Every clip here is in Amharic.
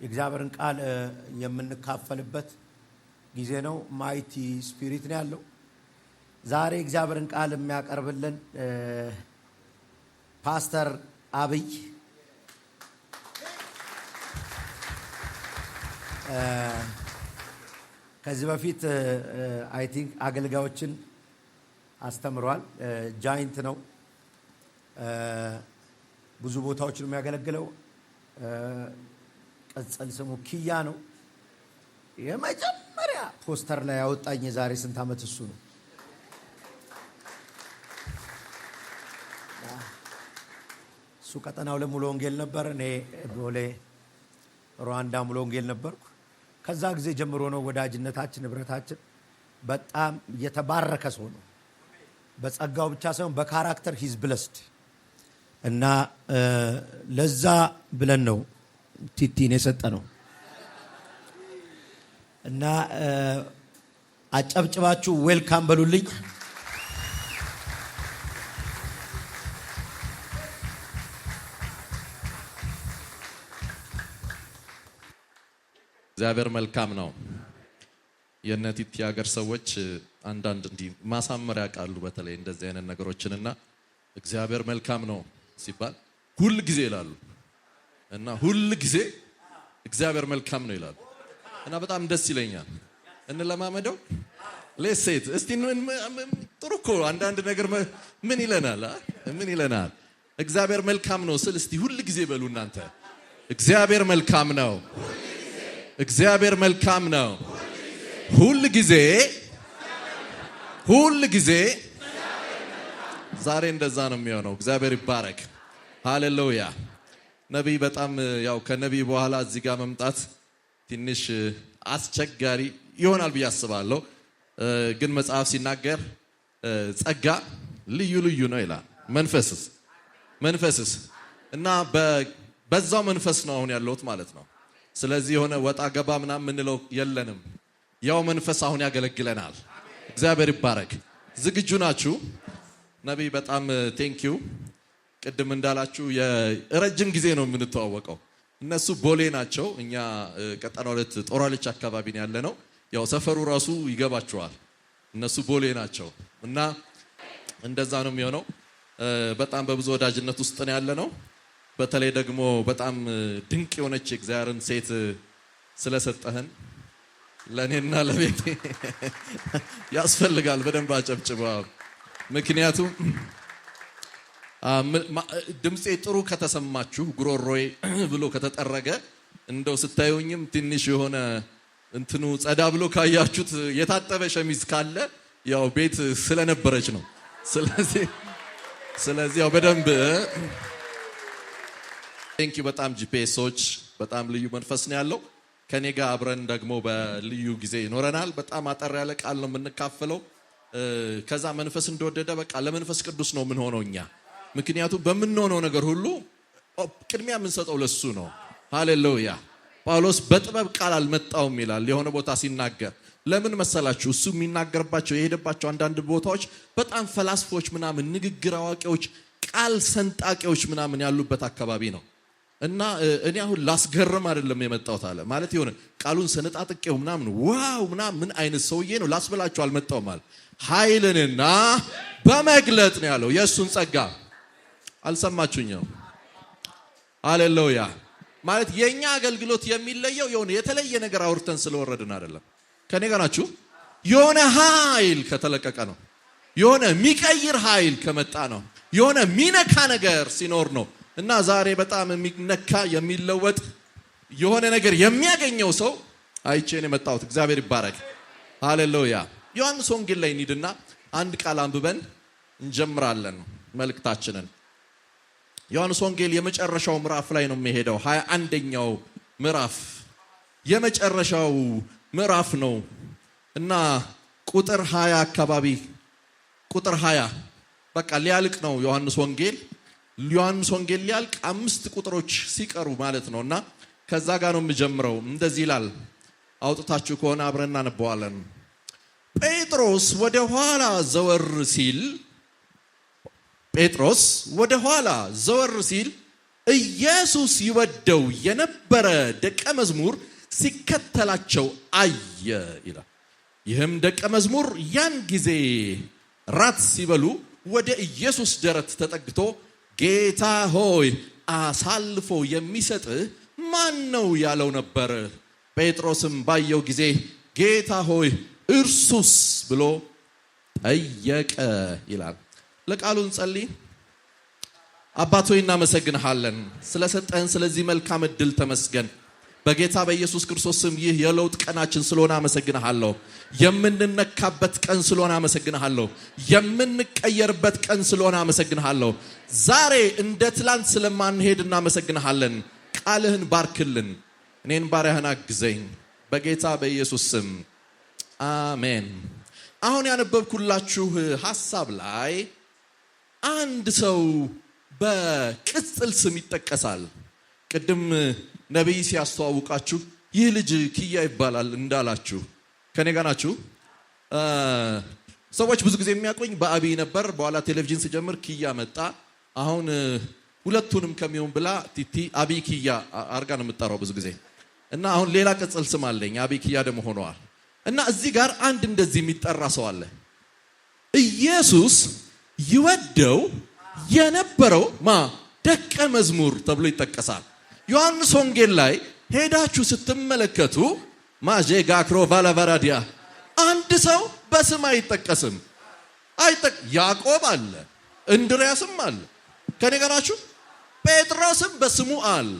የእግዚአብሔርን ቃል የምንካፈልበት ጊዜ ነው። ማይቲ ስፒሪት ነው ያለው። ዛሬ እግዚአብሔርን ቃል የሚያቀርብልን ፓስተር አብይ ከዚህ በፊት አይ ቲንክ አገልጋዮችን አስተምሯል። ጃይንት ነው። ብዙ ቦታዎችን የሚያገለግለው ቅጽል ስሙ ኪያ ነው። የመጀመሪያ ፖስተር ላይ ያወጣኝ የዛሬ ስንት ዓመት እሱ ነው። እሱ ቀጠናው ለሙሉ ወንጌል ነበር። እኔ ቦሌ ሩዋንዳ ሙሉ ወንጌል ነበርኩ። ከዛ ጊዜ ጀምሮ ነው ወዳጅነታችን፣ ህብረታችን። በጣም የተባረከ ሰው ነው። በጸጋው ብቻ ሳይሆን በካራክተር ሂዝ ብለስድ እና ለዛ ብለን ነው ቲቲን የሰጠ ነው እና አጨብጭባችሁ ዌልካም በሉልኝ። እግዚአብሔር መልካም ነው። የነቲቲ ሀገር ሰዎች አንዳንድ እንዲህ ማሳመሪያ ቃሉ በተለይ እንደዚህ አይነት ነገሮችንና እግዚአብሔር መልካም ነው ሲባል ሁሉ ጊዜ ይላሉ እና ሁሉ ጊዜ እግዚአብሔር መልካም ነው ይላሉ እና በጣም ደስ ይለኛል። እንለማመደው ለሴት እስቲ ጥሩ እኮ አንዳንድ ነገር ምን ይለናል? እግዚአብሔር መልካም ነው ስል እስቲ ሁሉ ጊዜ በሉ እናንተ። እግዚአብሔር መልካም ነው። እግዚአብሔር መልካም ነው። ሁሉ ጊዜ ዛሬ እንደዛ ነው የሚሆነው። እግዚአብሔር ይባረክ። ሃሌሉያ። ነብይ በጣም ያው ከነብይ በኋላ እዚህ ጋር መምጣት ትንሽ አስቸጋሪ ይሆናል ብዬ አስባለሁ። ግን መጽሐፍ ሲናገር ጸጋ ልዩ ልዩ ነው ይላል። መንፈስስ እና በዛው መንፈስ ነው አሁን ያለሁት ማለት ነው። ስለዚህ የሆነ ወጣ ገባ ምናምን ምንለው የለንም። ያው መንፈስ አሁን ያገለግለናል። እግዚአብሔር ይባረክ። ዝግጁ ናችሁ? ነብይ በጣም ቴንኪው። ቅድም እንዳላችሁ የረጅም ጊዜ ነው የምንተዋወቀው። እነሱ ቦሌ ናቸው፣ እኛ ቀጠና 2 ጦራልች አካባቢ ነው ያለነው። ያው ሰፈሩ ራሱ ይገባቸዋል። እነሱ ቦሌ ናቸው እና እንደዛ ነው የሚሆነው። በጣም በብዙ ወዳጅነት ውስጥ ነው ያለነው። በተለይ ደግሞ በጣም ድንቅ የሆነች እግዚአብሔርን ሴት ስለሰጠህን ለኔና ለቤቴ ያስፈልጋል በደንብ አጨብጭባ። ምክንያቱም ድምጼ ጥሩ ከተሰማችሁ ጉሮሮዬ ብሎ ከተጠረገ እንደው ስታዩኝም ትንሽ የሆነ እንትኑ ጸዳ ብሎ ካያችሁት የታጠበ ሸሚዝ ካለ ያው ቤት ስለነበረች ነው። ስለዚህ ያው በደንብ ቴንክ ዩ። በጣም ጂፒኤሶች በጣም ልዩ መንፈስ ነው ያለው። ከኔ ጋር አብረን ደግሞ በልዩ ጊዜ ይኖረናል። በጣም አጠር ያለ ቃል ነው የምንካፈለው። ከዛ መንፈስ እንደወደደ በቃ ለመንፈስ ቅዱስ ነው ምን ሆነው እኛ። ምክንያቱም በምንሆነው ነገር ሁሉ ቅድሚያ የምንሰጠው ለሱ ነው። ሃሌሉያ። ጳውሎስ በጥበብ ቃል አልመጣውም ይላል የሆነ ቦታ ሲናገር። ለምን መሰላችሁ? እሱ የሚናገርባቸው የሄደባቸው አንዳንድ ቦታዎች በጣም ፈላስፎች ምናምን፣ ንግግር አዋቂዎች፣ ቃል ሰንጣቂዎች ምናምን ያሉበት አካባቢ ነው። እና እኔ አሁን ላስገርም አይደለም የመጣሁት አለ ማለት የሆነ ቃሉን ሰነጣጥቄው ምናምን ዋው ምናምን ምን አይነት ሰውዬ ነው ላስበላችሁ አልመጣሁም አለ። ኃይልንና በመግለጥ ነው ያለው የእሱን ጸጋ። አልሰማችሁኝም? ሃሌሉያ። ማለት የኛ አገልግሎት የሚለየው የሆነ የተለየ ነገር አውርተን ስለወረድን አይደለም። ከኔ ጋር ናችሁ? የሆነ ኃይል ከተለቀቀ ነው። የሆነ የሚቀይር ኃይል ከመጣ ነው። የሆነ ሚነካ ነገር ሲኖር ነው። እና ዛሬ በጣም የሚነካ የሚለወጥ የሆነ ነገር የሚያገኘው ሰው አይቼን የመጣሁት። እግዚአብሔር ይባረክ። ሃሌሉያ። ዮሐንስ ወንጌል ላይ እንሂድና አንድ ቃል አንብበን እንጀምራለን መልእክታችንን። ዮሐንስ ወንጌል የመጨረሻው ምዕራፍ ላይ ነው የሚሄደው። 21ኛው ምዕራፍ የመጨረሻው ምዕራፍ ነው እና ቁጥር 20 አካባቢ ቁጥር 20 በቃ ሊያልቅ ነው ዮሐንስ ወንጌል ሊያልቅ 5 ቁጥሮች ሲቀሩ ማለት ነውና ከዛ ጋር ነው የምጀምረው። እንደዚህ ይላል። አውጥታችሁ ከሆነ አብረን እናነበዋለን። ጴጥሮስ ወደ ኋላ ዘወር ሲል ኢየሱስ ይወደው የነበረ ደቀ መዝሙር ሲከተላቸው አየ ይላል። ይህም ደቀ መዝሙር ያን ጊዜ ራት ሲበሉ ወደ ኢየሱስ ደረት ተጠግቶ ጌታ ሆይ አሳልፎ የሚሰጥህ ማን ነው ያለው ነበር። ጴጥሮስም ባየው ጊዜ ጌታ ሆይ እርሱስ ብሎ ጠየቀ ይላል። ለቃሉ እንጸልይ። አባት ሆይ እናመሰግንሃለን ስለሰጠን ስለዚህ መልካም ዕድል ተመስገን። በጌታ በኢየሱስ ክርስቶስ ስም ይህ የለውጥ ቀናችን ስለሆነ አመሰግንሃለሁ። የምንነካበት ቀን ስለሆነ አመሰግንሃለሁ። የምንቀየርበት ቀን ስለሆነ አመሰግንሃለሁ። ዛሬ እንደ ትላንት ስለማንሄድ እናመሰግንሃለን። ቃልህን ባርክልን፣ እኔን ባሪያህን አግዘኝ፣ በጌታ በኢየሱስ ስም አሜን። አሁን ያነበብኩላችሁ ሐሳብ ላይ አንድ ሰው በቅጽል ስም ይጠቀሳል። ቅድም ነቢይ ሲያስተዋውቃችሁ ይህ ልጅ ኪያ ይባላል እንዳላችሁ ከኔ ጋር ናችሁ። ሰዎች ብዙ ጊዜ የሚያውቁኝ በአብይ ነበር። በኋላ ቴሌቪዥን ሲጀምር ኪያ መጣ። አሁን ሁለቱንም ከሚሆን ብላ ቲቲ አብይ ኪያ አርጋ ነው የምጠራው ብዙ ጊዜ እና አሁን ሌላ ቅጽል ስም አለኝ። አብይ ኪያ ደግሞ ሆነዋል። እና እዚህ ጋር አንድ እንደዚህ የሚጠራ ሰው አለ። ኢየሱስ ይወደው የነበረው ደቀ መዝሙር ተብሎ ይጠቀሳል። ዮሐንስ ወንጌል ላይ ሄዳችሁ ስትመለከቱ ማጄጋክሮ ቫላቫራዲያ አንድ ሰው በስም አይጠቀስም። ያዕቆብ አለ፣ እንድርያስም አለ፣ ከኔ ጋር ናችሁ። ጴጥሮስም በስሙ አለ።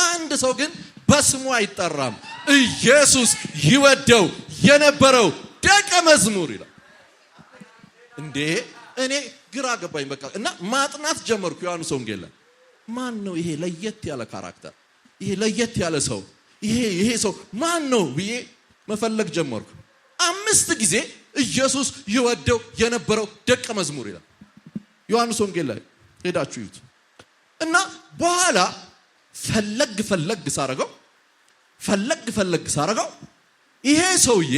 አንድ ሰው ግን በስሙ አይጠራም። ኢየሱስ ይወደው የነበረው ደቀ መዝሙር ይላል። እንዴ እኔ ግራ ገባኝ በቃ እና ማጥናት ጀመርኩ። ዮሐንስ ወንጌል ላይ ማን ነው ይሄ ለየት ያለ ካራክተር፣ ይሄ ለየት ያለ ሰው፣ ይሄ ሰው ማን ነው ብዬ መፈለግ ጀመርኩ። 5 ጊዜ ኢየሱስ ይወደው የነበረው ደቀ መዝሙር ይላል ዮሐንስ ወንጌል ላይ ሄዳችሁ ይዩት። እና በኋላ ፈለግ ሳረገው ይሄ ሰውዬ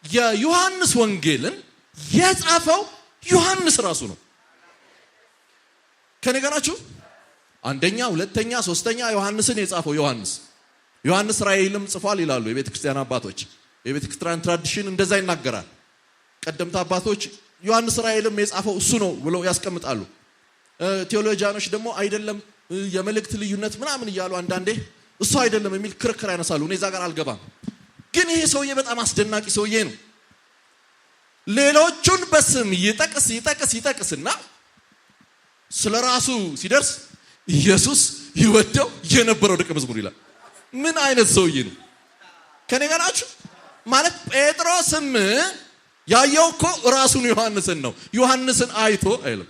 የዮሐንስ ወንጌልን የጻፈው ዮሐንስ ራሱ ነው። ከኔ ጋር ናችሁ? አንደኛ፣ ሁለተኛ፣ ሶስተኛ ዮሐንስን የጻፈው ዮሐንስ ራእይንም ጽፏል ይላሉ የቤተ ክርስቲያን አባቶች። የቤተ ክርስቲያን ትራዲሽን እንደዛ ይናገራል። ቀደምት አባቶች ዮሐንስ ራእይንም የጻፈው እሱ ነው ብለው ያስቀምጣሉ። ቴዎሎጂያኖች ደግሞ አይደለም የመልእክት ልዩነት ምናምን እያሉ አንዳንዴ እሱ አይደለም የሚል ክርክር ያነሳሉ። እኔ እዛ ጋር አልገባም። ግን ይሄ ሰውዬ በጣም አስደናቂ ሰውዬ ነው። ሌሎቹን በስም ይጠቅስና ስለራሱ ሲደርስ ኢየሱስ ይወደው የነበረው ደቀ መዝሙር ይላል። ምን አይነት ሰውዬ ነው? ከኔ ጋር ናችሁ? ማለት ጴጥሮስም ያየው እኮ ራሱን ዮሐንስን ነው። ዮሐንስን አይቶ አይልም።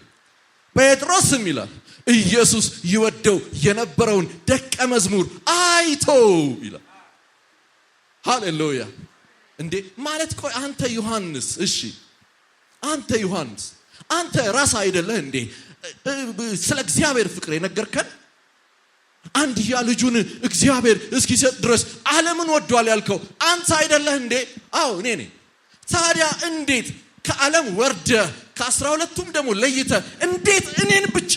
ጴጥሮስም ይላል ኢየሱስ ይወደው የነበረውን ደቀ መዝሙር አይቶ ይላል። ሃሌሉያ! እንዴ ማለት ቆይ አንተ ዮሐንስ፣ እሺ አንተ ዮሐንስ አንተ ራስ አይደለህ እንዴ ስለ እግዚአብሔር ፍቅር የነገርከን? አንድያ ልጁን እግዚአብሔር እስኪሰጥ ድረስ ዓለምን ወዷል ያልከው አንተ አይደለህ እንዴ? አዎ እኔ ነኝ። ታዲያ እንዴት ከዓለም ወርደ ከ12ቱም ደግሞ ለይተ እንዴት እኔን ብቻ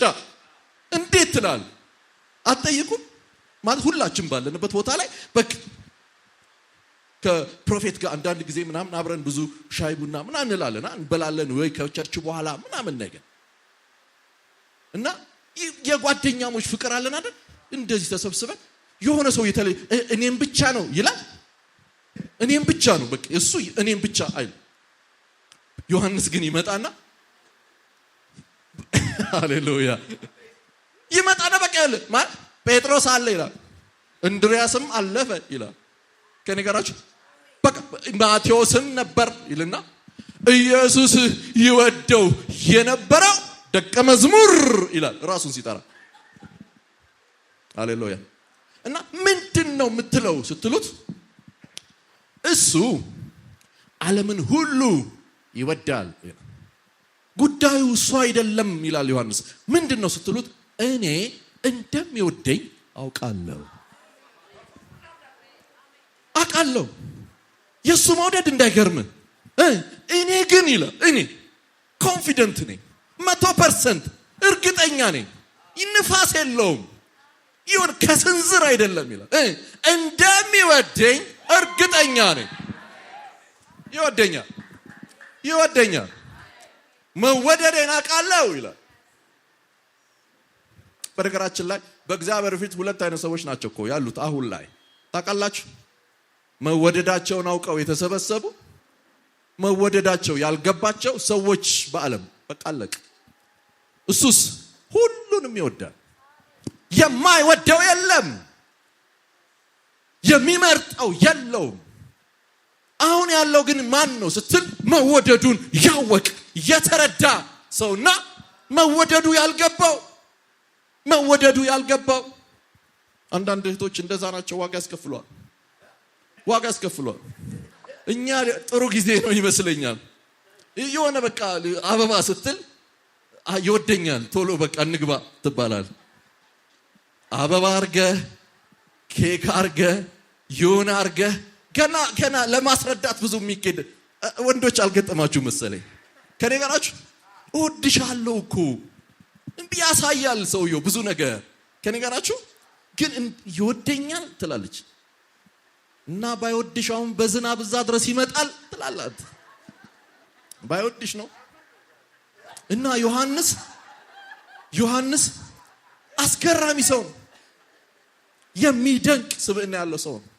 እንዴት ትላለህ? አትጠይቁም? ማለት ሁላችን ባለንበት ቦታ ላይ በቃ ከፕሮፌት ጋር አንዳንድ ጊዜ ምናምን አብረን ብዙ ሻይ ቡና ምናምን እንበላለን ወይ ከቸርች በኋላ ምናምን ነገር እና የጓደኛሞች ፍቅር አለን አይደል? እንደዚህ ተሰብስበን የሆነ ሰው የተለየ እኔም ብቻ ነው ይላል። እኔም ብቻ ነው በቃ እሱ እኔም ብቻ አይል። ዮሐንስ ግን ይመጣና ሃሌሉያ ይመጣና በቃ ያለ ማለት ጴጥሮስ አለ ይላል፣ እንድርያስም አለፈ ይላል። ከኔ ጋራችሁ በቃ ማቴዎስም ነበር ይልና ኢየሱስ ይወደው የነበረው ደቀ መዝሙር ይላል ራሱን ሲጠራ። ሃሌሉያ! እና ምንድነው የምትለው ስትሉት እሱ ዓለምን ሁሉ ይወዳል። ጉዳዩ እሱ አይደለም ይላል ዮሐንስ። ምንድነው ስትሉት እኔ እንደሚወደኝ አውቃለሁ። የሱ መውደድ እንዳይገርም እኔ ግን ይላል እኔ ኮንፊደንት ነኝ፣ 100% እርግጠኛ ነኝ። ንፋስ የለውም። ይሁን ከስንዝር አይደለም ይላል። እንደሚወደኝ እርግጠኛ ነኝ። ይወደኛል መወደዴን አውቃለሁ ይላል። በነገራችን ላይ በእግዚአብሔር ፊት ሁለት አይነት ሰዎች ናቸው እኮ ያሉት አሁን ላይ ታውቃላችሁ። መወደዳቸውን አውቀው የተሰበሰቡ፣ መወደዳቸው ያልገባቸው ሰዎች በዓለም በቃ አለቀ። እሱስ ሁሉንም ይወዳል። የማይወደው የለም፣ የሚመርጠው የለውም። አሁን ያለው ግን ማን ነው ስትል መወደዱን ያወቅ የተረዳ ሰውና መወደዱ ያልገባው አንዳንድ እህቶች እንደዛ ናቸው። ዋጋ ያስከፍሏል። እኛ ጥሩ ጊዜ ነው ይመስለኛል። የሆነ በቃ አበባ ስትል ይወደኛል ቶሎ በቃ እንግባ ትባላል። አበባ አርገ ኬክ አርገ የሆነ አርገ ገና ለማስረዳት ብዙ የሚኬድ ወንዶች አልገጠማችሁ መሰለኝ። ከኔ ጋር ናችሁ። እወድሻለሁ እኮ እንዲህ ያሳያል ሰውየው ብዙ ነገር። ከኔ ጋር ናችሁ። ግን ይወደኛል ትላለች እና ባይወድሻውን በዝናብ እዛ ድረስ ይመጣል ትላላት። ባይወድሽ ነው። እና ዮሐንስ አስገራሚ ሰው ነው። የሚደንቅ ስብዕና ያለው ሰው ነው።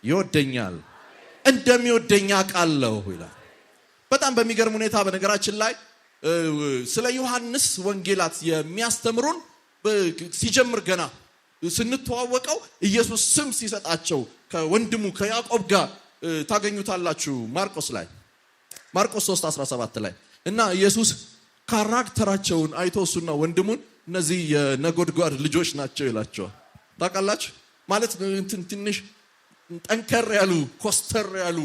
ይወደኛል እንደሚወደኝ አውቃለሁ ይላል። በጣም በሚገርም ሁኔታ በነገራችን ላይ ስለ ዮሐንስ ወንጌላት የሚያስተምሩን ሲጀምር ገና ስንተዋወቀው ኢየሱስ ስም ሲሰጣቸው ከወንድሙ ከያዕቆብ ጋር ታገኙታላችሁ። ማርቆስ 3:17 ላይ እና ኢየሱስ ካራክተራቸውን አይቶ እሱና ወንድሙን እነዚህ የነጎድጓድ ልጆች ናቸው ይላቸዋል። ታውቃላችሁ ማለት ትንሽ ጠንከር ያሉ ኮስተር ያሉ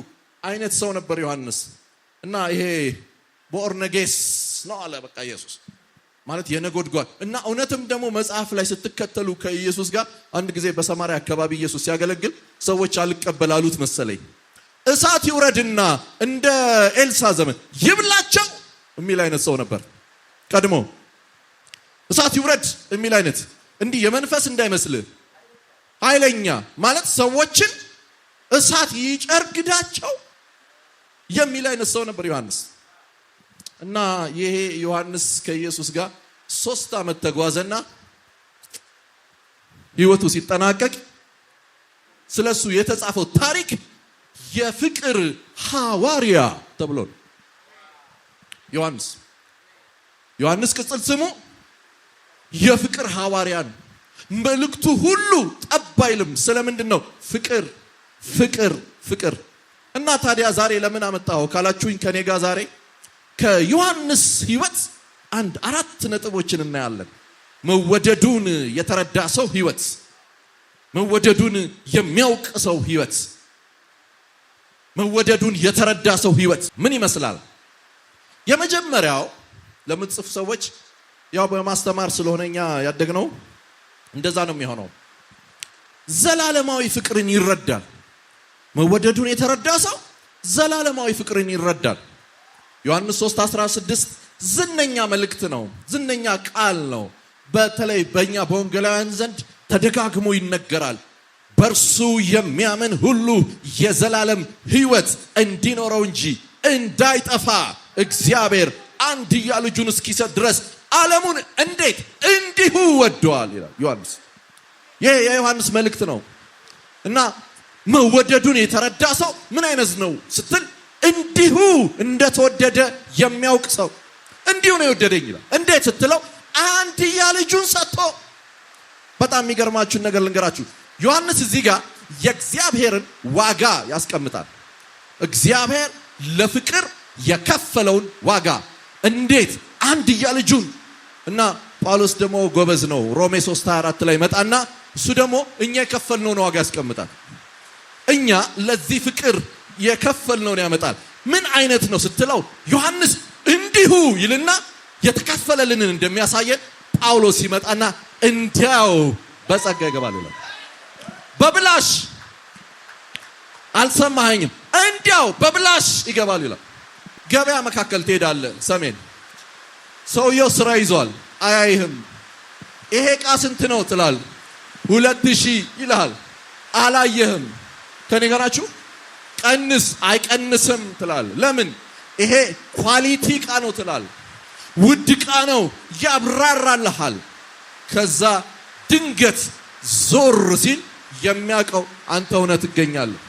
አይነት ሰው ነበር ዮሐንስ። እና ይሄ ቦርነጌስ ነው አለ በቃ ኢየሱስ ማለት የነጎድጓድ። እና እውነትም ደግሞ መጽሐፍ ላይ ስትከተሉ ከኢየሱስ ጋር አንድ ጊዜ በሰማርያ አካባቢ ኢየሱስ ሲያገለግል ሰዎች አልቀበላሉት መሰለኝ። እሳት ይውረድና እንደ ኤልሳ ዘመን ይብላቸው የሚል አይነት ሰው ነበር ቀድሞ። እሳት ይውረድ የሚል አይነት እንዲህ የመንፈስ እንዳይመስልህ ኃይለኛ ማለት ሰዎችን እሳት ይጨርግዳቸው የሚል አይነት ሰው ነበር ዮሐንስ። እና ይሄ ዮሐንስ ከኢየሱስ ጋር 3 ዓመት ተጓዘና ሕይወቱ ሲጠናቀቅ ስለሱ የተጻፈው ታሪክ የፍቅር ሐዋርያ ተብሎ ነው። ዮሐንስ ቅጽል ስሙ የፍቅር ሐዋርያ ነው። መልእክቱ ሁሉ ጠብ አይልም። ስለምንድን ነው? ፍቅር። እና ታዲያ ዛሬ ለምን አመጣው ካላችሁኝ ከኔ ጋር ዛሬ ከዮሐንስ ሕይወት 4 ነጥቦችን እናያለን። መወደዱን የተረዳ ሰው ሕይወት፣ መወደዱን የሚያውቅ ሰው ሕይወት፣ መወደዱን የተረዳ ሰው ሕይወት ምን ይመስላል? የመጀመሪያው ለምትጽፍ ሰዎች ያው በማስተማር ስለሆነኛ ያደግነው እንደዛ ነው የሚሆነው። ዘላለማዊ ፍቅርን ይረዳል። መወደዱን የተረዳ ሰው ዘላለማዊ ፍቅርን ይረዳል። ዮሐንስ 3:16 ዝነኛ መልእክት ነው፣ ዝነኛ ቃል ነው። በተለይ በእኛ በወንጌላውያን ዘንድ ተደጋግሞ ይነገራል። በእርሱ የሚያምን ሁሉ የዘላለም ሕይወት እንዲኖረው እንጂ እንዳይጠፋ እግዚአብሔር አንድያ ልጁን እስኪሰጥ ድረስ ዓለሙን እንዴት እንዲሁ ወደዋል ይላል ዮሐንስ። ይሄ የዮሐንስ መልእክት ነው። እና መወደዱን የተረዳ ሰው ምን አይነት ነው ስትል እንዲሁ እንደተወደደ የሚያውቅ ሰው እንዲሁ ነው የወደደኝ ይላል። እንዴት ስትለው አንድያ ልጁን ሰጥቶ። በጣም የሚገርማችሁን ነገር ልንገራችሁ። ዮሐንስ እዚህ ጋር የእግዚአብሔርን ዋጋ ያስቀምጣል። እግዚአብሔር ለፍቅር የከፈለውን ዋጋ እንዴት አንድያ ልጁን። እና ጳውሎስ ደግሞ ጎበዝ ነው። ሮሜ 3:24 ላይ መጣና እሱ ደግሞ እኛ የከፈልነውን ዋጋ ያስቀምጣል። እኛ ለዚህ ፍቅር የከፈልነውን ያመጣል። ምን አይነት ነው ስትለው ዮሐንስ እንዲሁ ይልና የተከፈለልንን እንደሚያሳየን ጳውሎስ ይመጣና እንዲያው በጸጋ ይገባል ይላል። በብላሽ አልሰማኸኝም? እንዲያው በብላሽ ይገባል ይላል። ገበያ መካከል ትሄዳለህ፣ ሰሜን ሰውየው ስራ ይዟል፣ አያይህም። ይሄ ዕቃ ስንት ነው ትላል። 2000 ይልሃል። አላየህም። ከኔ ጋር ናችሁ? ቀንስ አይቀንስም ትላል። ለምን? ይሄ ኳሊቲ ዕቃ ነው ትላል። ውድ ዕቃ ነው ያብራራልሃል። ከዛ ድንገት ዞር ሲል የሚያውቀው አንተ ሆነህ ትገኛለህ።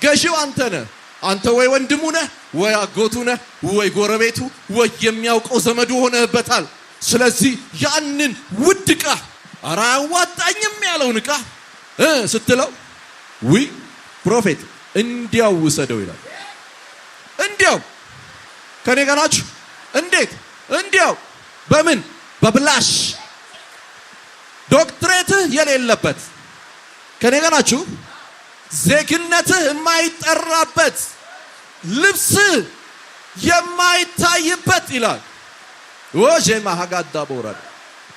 ገዢው አንተ ነህ። አንተ ወይ ወንድሙ ነህ ወይ አጎቱ ነህ ወይ ጎረቤቱ ወይ የሚያውቀው ዘመዱ ሆነህበታል። ስለዚህ ያንን ውድ ዕቃ ኧረ አያዋጣኝም ያለውን ዕቃ ስትለው ውይ ፕሮፌት እንዲያው ውሰደው ይላል። እንዲያው ከኔ ጋር ናችሁ? እንዴት እንዲያው? በምን? በብላሽ ዶክትሬትህ የሌለበት ከኔ ጋር ናችሁ? ዜግነትህ የማይጠራበት ልብስህ የማይታይበት ይላል። ወጄ ማሃጋዳ ቦራድ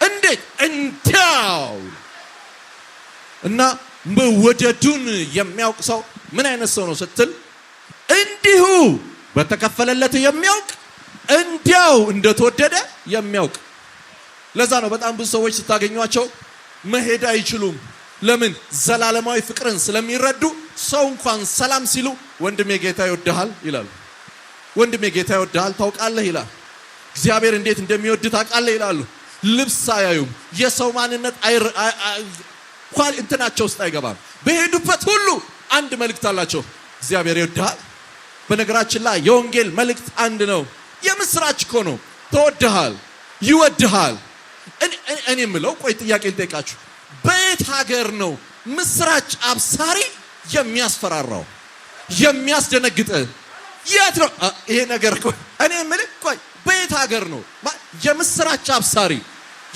እንዴት እንዲያው እና መወደዱን የሚያውቅ ሰው ምን አይነት ሰው ነው ስትል እንዲሁ በተከፈለለት የሚያውቅ እንዲያው እንደተወደደ የሚያውቅ። ለዛ ነው በጣም ብዙ ሰዎች ስታገኟቸው መሄድ አይችሉም። ለምን? ዘላለማዊ ፍቅርን ስለሚረዱ ሰው እንኳን ሰላም ሲሉ ወንድሜ ጌታ ይወድሃል ይላሉ። ወንድሜ ጌታ ይወድሃል ታውቃለህ ይላል። እግዚአብሔር እንዴት እንደሚወድ ታውቃለህ ይላሉ። ልብስ አያዩም። የሰው ማንነት እንትናቸው ውስጥ አይገባም። በሄዱበት ሁሉ አንድ መልእክት አላቸው። እግዚአብሔር ይወድሃል። በነገራችን ላይ የወንጌል መልእክት አንድ ነው። የምስራች እኮ ነው። ተወድሃል፣ ይወድሃል። እኔ የምለው ቆይ ጥያቄ ልጠይቃችሁ። በየት ሀገር ነው ምስራች አብሳሪ የሚያስፈራራው የሚያስደነግጥ? የት ነው ይሄ ነገር? እኔ የምልህ ቆይ በየት ሀገር ነው የምስራች አብሳሪ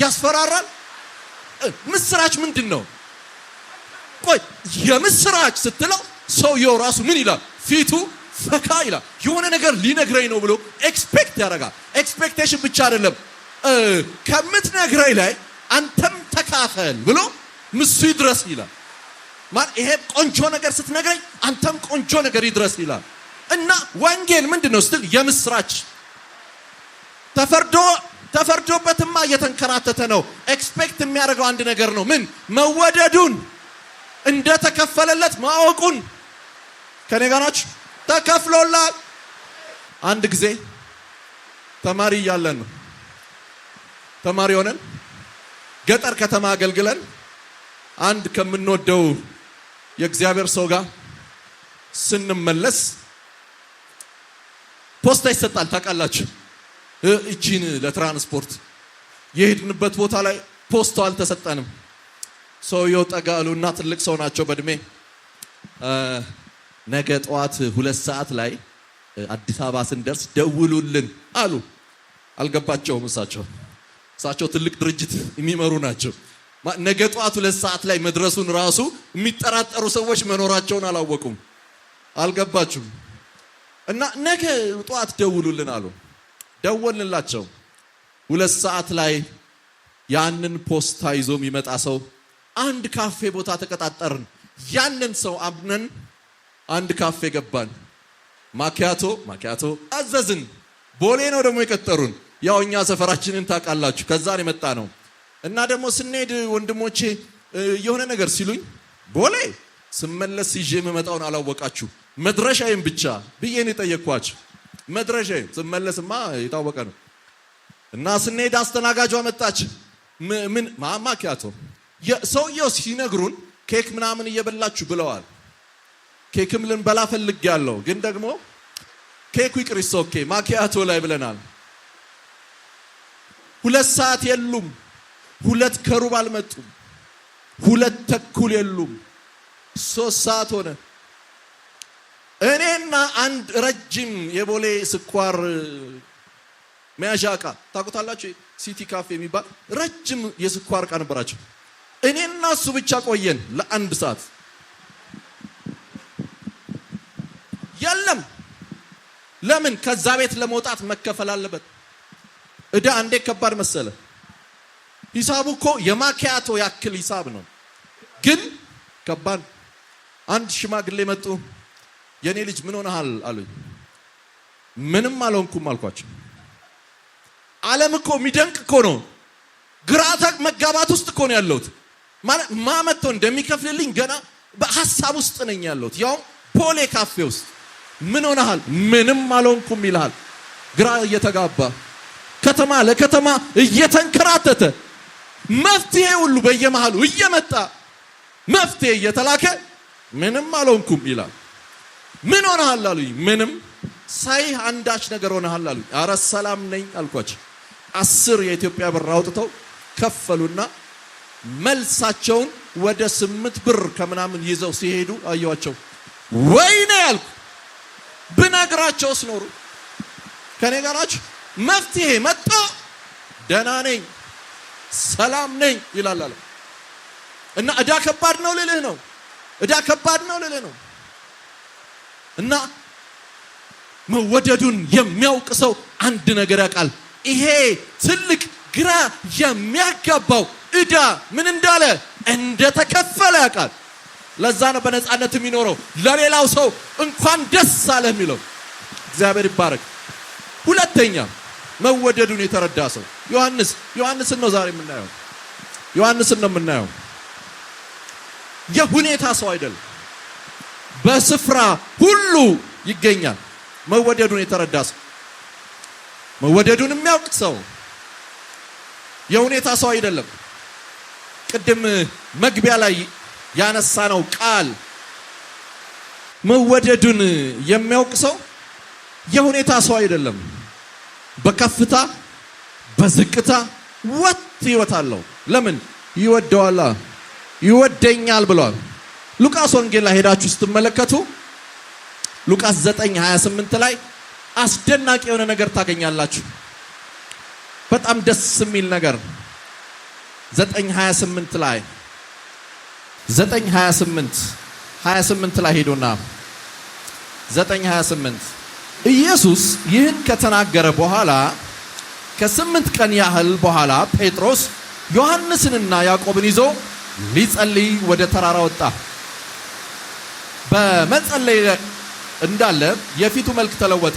ያስፈራራል? ምስራች ምንድን ነው? ቆይ የምስራች ስትለው ሰውየው ራሱ ምን ይላል? ፊቱ ፈካ ይላል። የሆነ ነገር ሊነግረኝ ነው ብሎ ኤክስፔክት ያደርጋል። ኤክስፔክቴሽን ብቻ አይደለም፣ ከምትነግረኝ ላይ አንተም ተካፈል ብሎ ምሱ ይድረስ ይላል። ይሄ ቆንጆ ነገር ስትነግረኝ አንተም ቆንጆ ነገር ይድረስ ይላል። እና ወንጌል ምንድን ነው ስትል የምስራች ተፈርዶበትማ እየተንከራተተ ነው። ኤክስፔክት የሚያደርገው አንድ ነገር ነው። ምን? መወደዱን እንደተከፈለለት ማወቁን። ከኔ ጋር ናችሁ? ተከፍሎላል። አንድ ጊዜ ተማሪ እያለን ነው ተማሪ ሆነን ገጠር ከተማ አገልግለን አንድ ከምንወደው የእግዚአብሔር ሰው ጋር ስንመለስ ፖስታ ይሰጣል። ታውቃላችሁ? እቺን ለትራንስፖርት የሄድንበት ቦታ ላይ ፖስታው አልተሰጠንም። ሰውየው ጠጋ አሉና ትልቅ ሰው ናቸው በእድሜ ነገ ጠዋት 2 ሰዓት ላይ አዲስ አበባ ስንደርስ ደውሉልን አሉ። አልገባቸውም። እሳቸው ትልቅ ድርጅት የሚመሩ ናቸው። ነገ ጠዋት 2 ሰዓት ላይ መድረሱን ራሱ የሚጠራጠሩ ሰዎች መኖራቸውን አላወቁም። አልገባችሁም? እና ነገ ጠዋት ደውሉልን አሉ። ደወልንላቸው። 2 ሰዓት ላይ ያንን ፖስታ ይዞ የሚመጣ ሰው አንድ ካፌ ቦታ ተቀጣጠርን። ያንን ሰው አብነን አንድ ካፌ ገባን። ማኪያቶ አዘዝን። ቦሌ ነው ደግሞ የቀጠሩን። ያው እኛ ሰፈራችንን ታውቃላችሁ፣ ከዛ ነው የመጣ ነው። እና ደግሞ ስንሄድ ወንድሞቼ የሆነ ነገር ሲሉኝ ቦሌ ስመለስ ይዤ የምመጣውን አላወቃችሁ መድረሻዬን ብቻ ብዬ ነው የጠየቅኳቸው። መድረሻዬን ስመለስማ የታወቀ ነው። እና ስንሄድ አስተናጋጇ መጣች። ምን ማኪያቶ ሰውየው ሲነግሩን ኬክ ምናምን እየበላችሁ ብለዋል። ኬክም ልንበላ ፈልጌያለሁ፣ ግን ደግሞ ኬኩ ይቅርስ ኦኬ ማኪያቶ ላይ ብለናል። 2 ሰዓት የሉም፣ 2 ከሩብ አልመጡም፣ 2 ተኩል የሉም፣ 3 ሰዓት ሆነ። እኔና አንድ ረጅም የቦሌ ስኳር መያዣ ዕቃ ታውቁታላችሁ? ሲቲ ካፌ የሚባል ረጅም የስኳር ዕቃ ነበራቸው። እኔና እሱ ብቻ ቆየን ለ1 ሰዓት። የለም። ለምን? ከዛ ቤት ለመውጣት መከፈል አለበት። እዳ አንዴ ከባድ መሰለ። ሂሳቡ እኮ የማኪያቶ ያክል ሂሳብ ነው፣ ግን ከባድ። አንድ ሽማግሌ መጡ። የኔ ልጅ ምን ሆነሃል አሉኝ። ምንም አልሆንኩም አልኳቸው። ዓለም እኮ የሚደንቅ እኮ ነው። ግራ መጋባት ውስጥ እኮ ነው ያለሁት። ማለት ማመቶ እንደሚከፍልልኝ ገና በሐሳብ ውስጥ ነኝ ያለሁት። ያው ፖሌ ካፌ ውስጥ ምን ሆነሃል? ምንም አልሆንኩም ይልሃል። ግራ እየተጋባ ከተማ ለከተማ እየተንከራተተ መፍትሄ ሁሉ በየመሃሉ እየመጣ መፍትሄ እየተላከ ምንም አልሆንኩም ይላል። ምን ሆነሃል አሉኝ። ምንም ሳይህ አንዳች ነገር ሆነሃል አሉኝ። አረ ሰላም ነኝ አልኳቸው። 10 የኢትዮጵያ ብር አውጥተው ከፈሉና መልሳቸውን ወደ 8 ብር ከምናምን ይዘው ሲሄዱ አየዋቸው። ወይኔ ያልኩ ብነግራቸውስ ኖሩ ከኔ ጋር ናቸው። መፍትሄ መጣ። ደህና ነኝ ሰላም ነኝ ይላል አለ። እና እዳ ከባድ ነው ልልህ ነው። እዳ ከባድ ነው ልልህ ነው። እና መወደዱን የሚያውቅ ሰው አንድ ነገር ያውቃል። ይሄ ትልቅ ግራ የሚያጋባው እዳ ምን እንዳለ እንደተከፈለ ያውቃል። ለዛ ነው በነፃነት የሚኖረው። ለሌላው ሰው እንኳን ደስ አለ የሚለው። እግዚአብሔር ይባረክ። ሁለተኛ መወደዱን የተረዳ ሰው ዮሐንስን ነው ዛሬ የምናየው። ዮሐንስን ነው የምናየው። የሁኔታ ሰው አይደለም። በስፍራ ሁሉ ይገኛል። መወደዱን የተረዳ ሰው፣ መወደዱን የሚያውቅ ሰው የሁኔታ ሰው አይደለም። ቅድም መግቢያ ላይ ያነሳነው ቃል መወደዱን የሚያውቅ ሰው የሁኔታ ሰው አይደለም። በከፍታ በዝቅታ ወጥ ህይወት አለው። ለምን? ይወደዋል፣ ይወደኛል ብሏል። ሉቃስ ወንጌል ላይ ሄዳችሁ ስትመለከቱ ሉቃስ 9:28 ላይ አስደናቂ የሆነ ነገር ታገኛላችሁ። በጣም ደስ የሚል ነገር 9:28 ላይ 9:28 ላይ ሄዱና 9:28 ኢየሱስ ይህን ከተናገረ በኋላ ከ8 ቀን ያህል በኋላ ጴጥሮስ ዮሐንስንና ያዕቆብን ይዞ ሊጸልይ ወደ ተራራ ወጣ። በመጸለይ እንዳለ የፊቱ መልክ ተለወጠ፣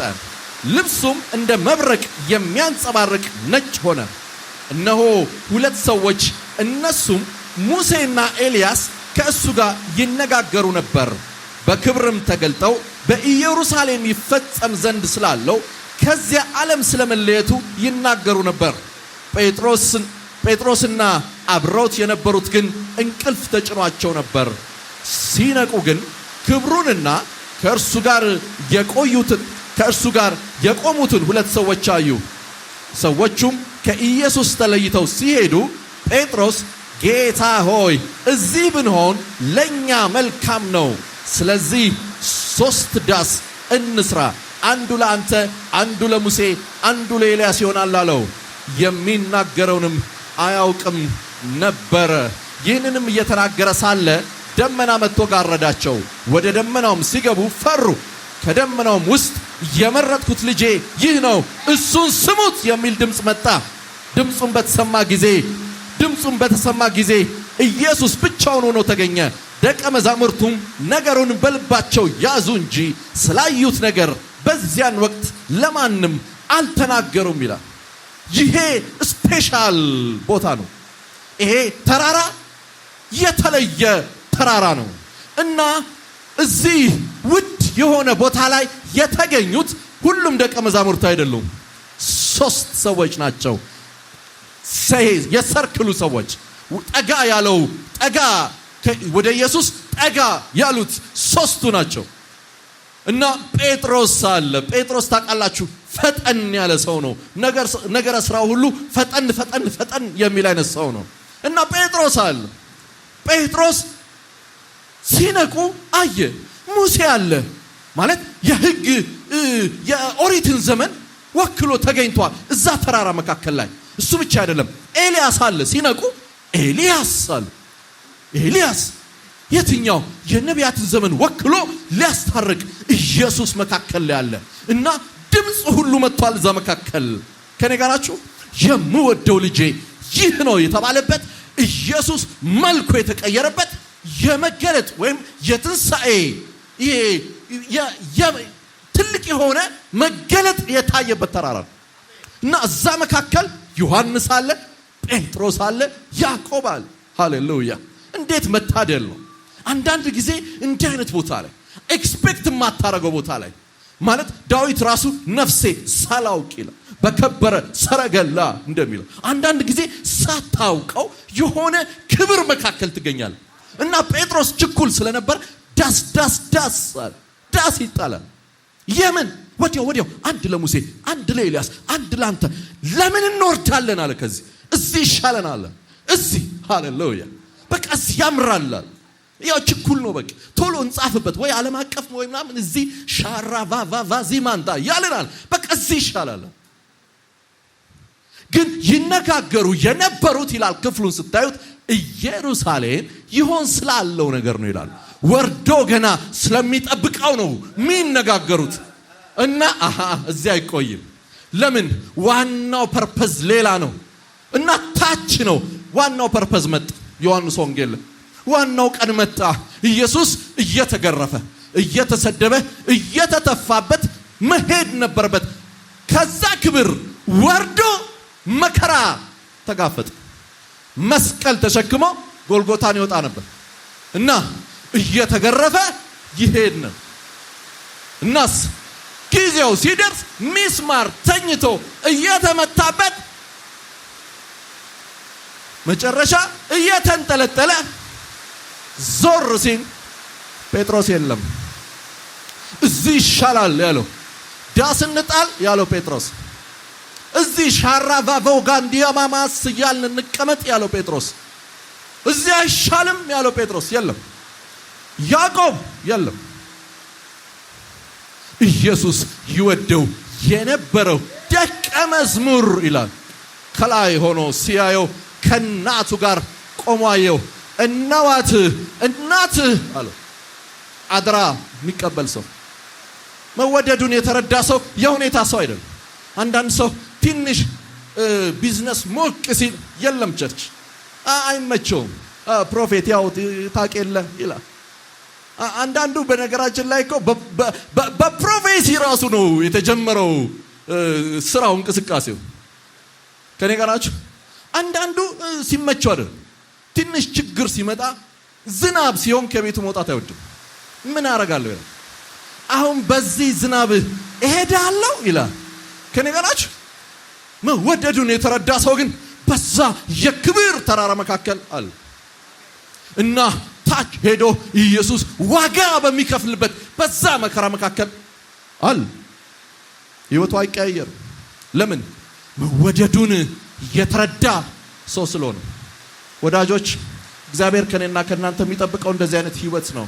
ልብሱም እንደ መብረቅ የሚያንጸባርቅ ነጭ ሆነ። እነሆ 2 ሰዎች እነሱም ሙሴና ኤልያስ ከእሱ ጋር ይነጋገሩ ነበር። በክብርም ተገልጠው በኢየሩሳሌም ይፈጸም ዘንድ ስላለው ከዚያ ዓለም ስለመለየቱ ይናገሩ ነበር። ጴጥሮስና አብረውት የነበሩት ግን እንቅልፍ ተጭኗቸው ነበር። ሲነቁ ግን ክብሩንና ከእርሱ ጋር የቆሙትን 2 ሰዎች አዩ። ሰዎቹም ከኢየሱስ ተለይተው ሲሄዱ ጴጥሮስ ጌታ ሆይ እዚህ ብንሆን ለኛ መልካም ነው። ስለዚህ 3 ዳስ እንስራ፣ አንዱ ለአንተ፣ አንዱ ለሙሴ፣ አንዱ ለኤልያስ ይሆናል አለው። የሚናገረውንም አያውቅም ነበረ። ይህንንም እየተናገረ ሳለ ደመና መጥቶ ጋረዳቸው። ወደ ደመናውም ሲገቡ ፈሩ። ከደመናውም ውስጥ የመረጥኩት ልጄ ይህ ነው፣ እሱን ስሙት የሚል ድምፅ መጣ። ድምፁን በተሰማ ጊዜ ኢየሱስ ብቻውን ሆኖ ተገኘ። ደቀ መዛሙርቱም ነገሩን በልባቸው ያዙ እንጂ ስላዩት ነገር በዚያን ወቅት ለማንም አልተናገሩም ይላል። ይሄ ስፔሻል ቦታ ነው። ይሄ ተራራ የተለየ ተራራ ነው እና እዚህ ውድ የሆነ ቦታ ላይ የተገኙት ሁሉም ደቀ መዛሙርት አይደሉም። 3 ሰዎች ናቸው። የሰርክሉ ሰዎች ጠጋ ወደ ኢየሱስ ጠጋ ያሉት 3ቱ ናቸው። እና ጴጥሮስ አለ። ጴጥሮስ ታውቃላችሁ ፈጠን ያለ ሰው ነው። ነገረ ስራው ሁሉ ፈጠን የሚል አይነት ሰው ነው። እና ጴጥሮስ አለ። ጴጥሮስ ሲነቁ አየ። ሙሴ አለ ማለት የሕግ የኦሪትን ዘመን ወክሎ ተገኝቷል እዛ ተራራ መካከል ላይ። እሱ ብቻ አይደለም፣ ኤልያስ አለ። ሲነቁ ኤልያስ አለ። ኤልያስ የትኛው? የነቢያትን ዘመን ወክሎ ሊያስታርቅ ኢየሱስ መካከል ላይ አለ። እና ድምፅ ሁሉ መጥቷል እዛ መካከል። ከኔ ጋር ናችሁ? የምወደው ልጄ ይህ ነው የተባለበት ኢየሱስ መልኩ የተቀየረበት የመገለጥ ወይም የትንሣኤ ትልቅ የሆነ መገለጥ የታየበት ተራራ ነው። እና እዛ መካከል ዮሐንስ አለ፣ ጴጥሮስ አለ፣ ያዕቆብ አለ። ሃሌሉያ! እንዴት መታደል ነው! አንዳንድ ጊዜ እንዲህ አይነት ቦታ ላይ ኤክስፔክት የማታረገው ቦታ ላይ ማለት ዳዊት ራሱ ነፍሴ ሳላውቅ ይላል በከበረ ሰረገላ እንደሚለው አንዳንድ ጊዜ ሳታውቀው የሆነ ክብር መካከል ትገኛለህ። እና ጴጥሮስ ችኩል ስለነበር ዳስ ይጣላል። የምን ወዲያው አንድ ለሙሴ፣ አንድ ለኤልያስ፣ አንድ ለአንተ ለምን እንወርዳለን አለ። ከዚህ እዚህ ይሻለናል እዚህ። ሃሌሉያ! በቃ እዚህ ያምራል። ያው ችኩል ነው። በቃ ቶሎ እንጻፍበት ወይ ዓለም አቀፍ ወይ ምናምን እዚህ ሻራቫቫዚማንታ ያለናል። በቃ እዚህ ይሻላል። ግን ይነጋገሩ የነበሩት ይላል ክፍሉን ስታዩት ኢየሩሳሌም ይሆን ስላለው ነገር ነው ይላል። ወርዶ ገና ስለሚጠብቀው ነው የሚነጋገሩት። እና እዚህ አይቆይም። ለምን? ዋናው ፐርፐዝ ሌላ ነው። እና ታች ነው ዋናው ፐርፐዝ መጣ። ዮሐንስ ወንጌል ዋናው ቀን መጣ። ኢየሱስ እየተገረፈ እየተሰደበ እየተተፋበት መሄድ ነበረበት። ከዛ ክብር ወርዶ መከራ ተጋፈጠ። መስቀል ተሸክሞ ጎልጎታን ይወጣ ነበር እና እየተገረፈ ይሄድ ነው። እናስ ጊዜው ሲደርስ ሚስማር ተኝቶ እየተመታበት መጨረሻ እየተንጠለጠለ ዞር ሲል ጴጥሮስ የለም። እዚህ ይሻላል ያለው ዳስ እንጣል ያለው ጴጥሮስ፣ እዚህ ሻራቫቫው ጋንዲያማማስ እያልን እንቀመጥ ያለው ጴጥሮስ፣ እዚህ አይሻልም ያለው ጴጥሮስ የለም። ያዕቆብ የለም። ኢየሱስ ይወደው የነበረው ደቀ መዝሙር ይላል ከላይ ሆኖ ሲያየው ከእናቱ ጋር ቆሞ አየው። እናትህ አለው። አድራ የሚቀበል ሰው፣ መወደዱን የተረዳ ሰው የሁኔታ ሰው አይደለም። አንዳንድ ሰው ትንሽ ቢዝነስ ሞቅ ሲል የለም ቸርች አይመቸውም። ፕሮፌት ያው ታውቂለ ይላል። አንዳንዱ በነገራችን ላይ እኮ በፕሮፌሲ ራሱ ነው የተጀመረው ስራው እንቅስቃሴው። ከኔ ጋር ናችሁ? አንዳንዱ ሲመቸው አይደል፣ ትንሽ ችግር ሲመጣ ዝናብ ሲሆን ከቤቱ መውጣት አይወድም። ምን አደርጋለሁ ይላል። አሁን በዚህ ዝናብ እሄዳለሁ ይላል። ከኔ ጋር ናችሁ? መወደዱን የተረዳ ሰው ግን በዛ የክብር ተራራ መካከል አለ እና ታች ሄዶ ኢየሱስ ዋጋ በሚከፍልበት በዛ መከራ መካከል አለ። ህይወቱ አይቀየር። ለምን? መወደዱን የተረዳ ሰው ስለሆነ። ወዳጆች፣ እግዚአብሔር ከኔና ከናንተ የሚጠብቀው እንደዚህ አይነት ህይወት ነው።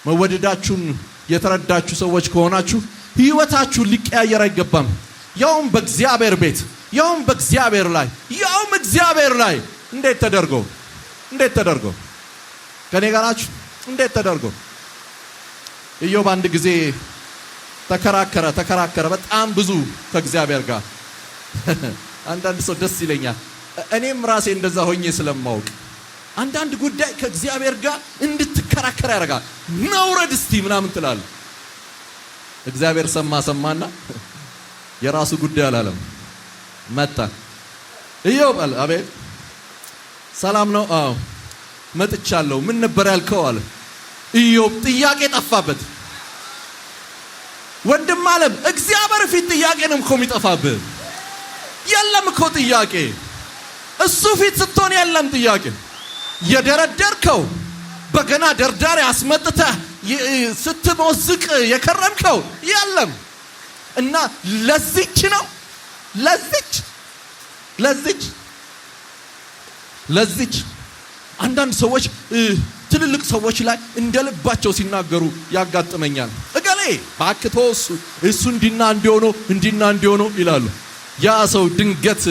መወደዳችሁን የተረዳችሁ ሰዎች ከሆናችሁ ህይወታችሁ ሊቀያየር አይገባም። ያውም በእግዚአብሔር ቤት፣ ያውም በእግዚአብሔር ላይ፣ ያውም እግዚአብሔር ላይ እንዴት ተደርጎ ከኔ ጋር ናችሁ? እንዴት ተደርጎ? ኢዮብ አንድ ጊዜ ተከራከረ በጣም ብዙ ከእግዚአብሔር ጋር። አንዳንድ ሰው ደስ ይለኛል፣ እኔም ራሴ እንደዛ ሆኜ ስለማውቅ አንዳንድ ጉዳይ ከእግዚአብሔር ጋር እንድትከራከር ያደርጋል። ነውረድ እስቲ ምናምን ትላለህ። እግዚአብሔር ሰማና የራሱ ጉዳይ አላለም። መጣ። ኢዮብ አለ። አቤት። ሰላም ነው? አዎ መጥቻለሁ። ምን ነበር ያልከው አለ። ኢዮብ ጥያቄ ጠፋበት። ወንድም አለም እግዚአብሔር ፊት ጥያቄ ነው እኮ የሚጠፋብህ። የለም እኮ ጥያቄ እሱ ፊት ስትሆን የለም ጥያቄ። የደረደርከው በገና ደርዳሪ አስመጥተህ ስትሞዝቅ የከረምከው የለም። እና ለዚች ነው ለዚች አንዳንድ ሰዎች ትልልቅ ሰዎች ላይ እንደልባቸው ሲናገሩ ያጋጥመኛል። እገሌ ባክቶ እሱ እንዲና እንዲሆኖ ይላሉ። ያ ሰው ድንገት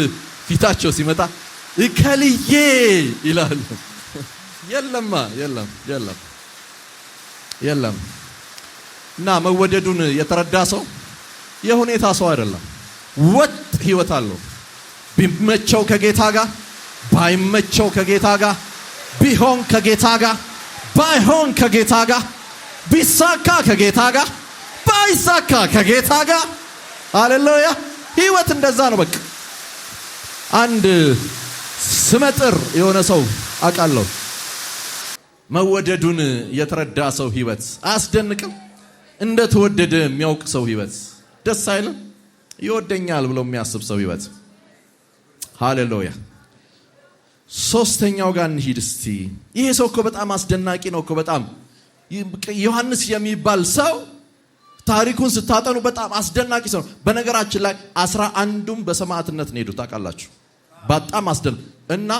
ፊታቸው ሲመጣ እከልዬ ይላሉ። የለም። እና መወደዱን የተረዳ ሰው የሁኔታ ሰው አይደለም። ወጥ ህይወት አለው። ቢመቸው ከጌታ ጋር፣ ባይመቸው ከጌታ ጋር፣ ቢሆን ከጌታ ጋር፣ ባይሆን ከጌታ ጋር፣ ቢሳካ ከጌታ ጋር፣ ባይሳካ ከጌታ ጋር። ሃሌሉያ! ህይወት እንደዛ ነው። በቃ አንድ ስመጥር የሆነ ሰው አውቃለሁ። መወደዱን የተረዳ ሰው ህይወት አያስደንቅም? እንደተወደደ የሚያውቅ ሰው ህይወት ደስ አይልም? ይወደኛል ብሎ የሚያስብ ሰው ህይወት። ሃሌሉያ። ሶስተኛው ጋር እንሂድ እስቲ። ይሄ ሰው እኮ በጣም አስደናቂ ነው እኮ በጣም ዮሐንስ የሚባል ሰው ታሪኩን ስታጠኑ በጣም አስደናቂ ሰው ነው። በነገራችን ላይ 11ዱም በሰማዕትነት ነው ሄዱት ታውቃላችሁ። በጣም አስደናቂ እና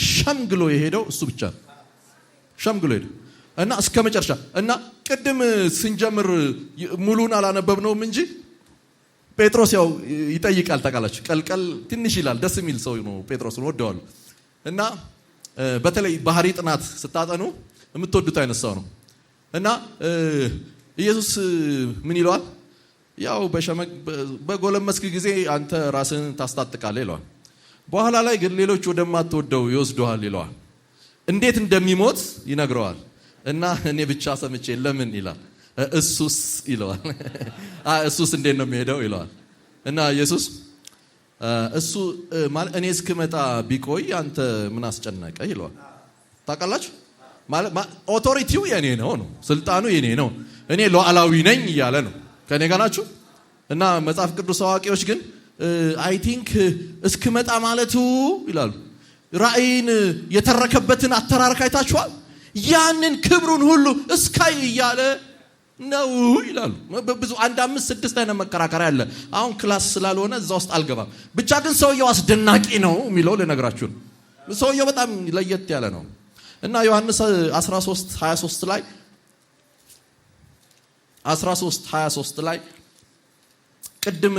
ሸምግሎ የሄደው እሱ ብቻ ነው። ሸምግሎ ሄደ እና እስከ መጨረሻ እና ቅድም ስንጀምር ሙሉን አላነበብነውም እንጂ ጴጥሮስ ያው ይጠይቃል ታውቃላችሁ። ቀልቀል ትንሽ ይላል። ደስ የሚል ሰው ነው ጴጥሮስን ወደዋል። እና በተለይ ባህሪ ጥናት ስታጠኑ የምትወዱት አይነት ሰው ነው። እና ኢየሱስ ምን ይለዋል? ያው በጎለመስክ ጊዜ አንተ ራስን ታስታጥቃለህ ይለዋል። በኋላ ላይ ግን ሌሎች ወደማትወደው ይወስዱሃል ይለዋል። እንዴት እንደሚሞት ይነግረዋል። እና እኔ ብቻ ሰምቼ ለምን ይላል። እሱስ ይለዋል። እሱስ እንዴት ነው የሚሄደው ይለዋል። እና ኢየሱስ እሱ ማለት እኔ እስክመጣ ቢቆይ አንተ ምን አስጨነቀ ይለዋል። ታውቃላችሁ ማለት ኦቶሪቲው የኔ ነው፣ ስልጣኑ የኔ ነው፣ እኔ ሉዓላዊ ነኝ እያለ ነው። ከኔ ጋር ናችሁ? እና መጽሐፍ ቅዱስ አዋቂዎች ግን አይ ቲንክ እስክመጣ ማለቱ ይላሉ። ራእይን የተረከበትን አተራረክ አይታችኋል? ያንን ክብሩን ሁሉ እስካይ እያለ ነው ይላሉ። ብዙ 1 5 6 አይነት መከራከሪያ አለ። አሁን ክላስ ስላልሆነ እዛ ውስጥ አልገባም። ብቻ ግን ሰውየው አስደናቂ ነው የሚለው ልነግራችሁ ነው። ሰውየው በጣም ለየት ያለ ነው። እና ዮሐንስ 13:23 ላይ 13:23 ላይ ቅድም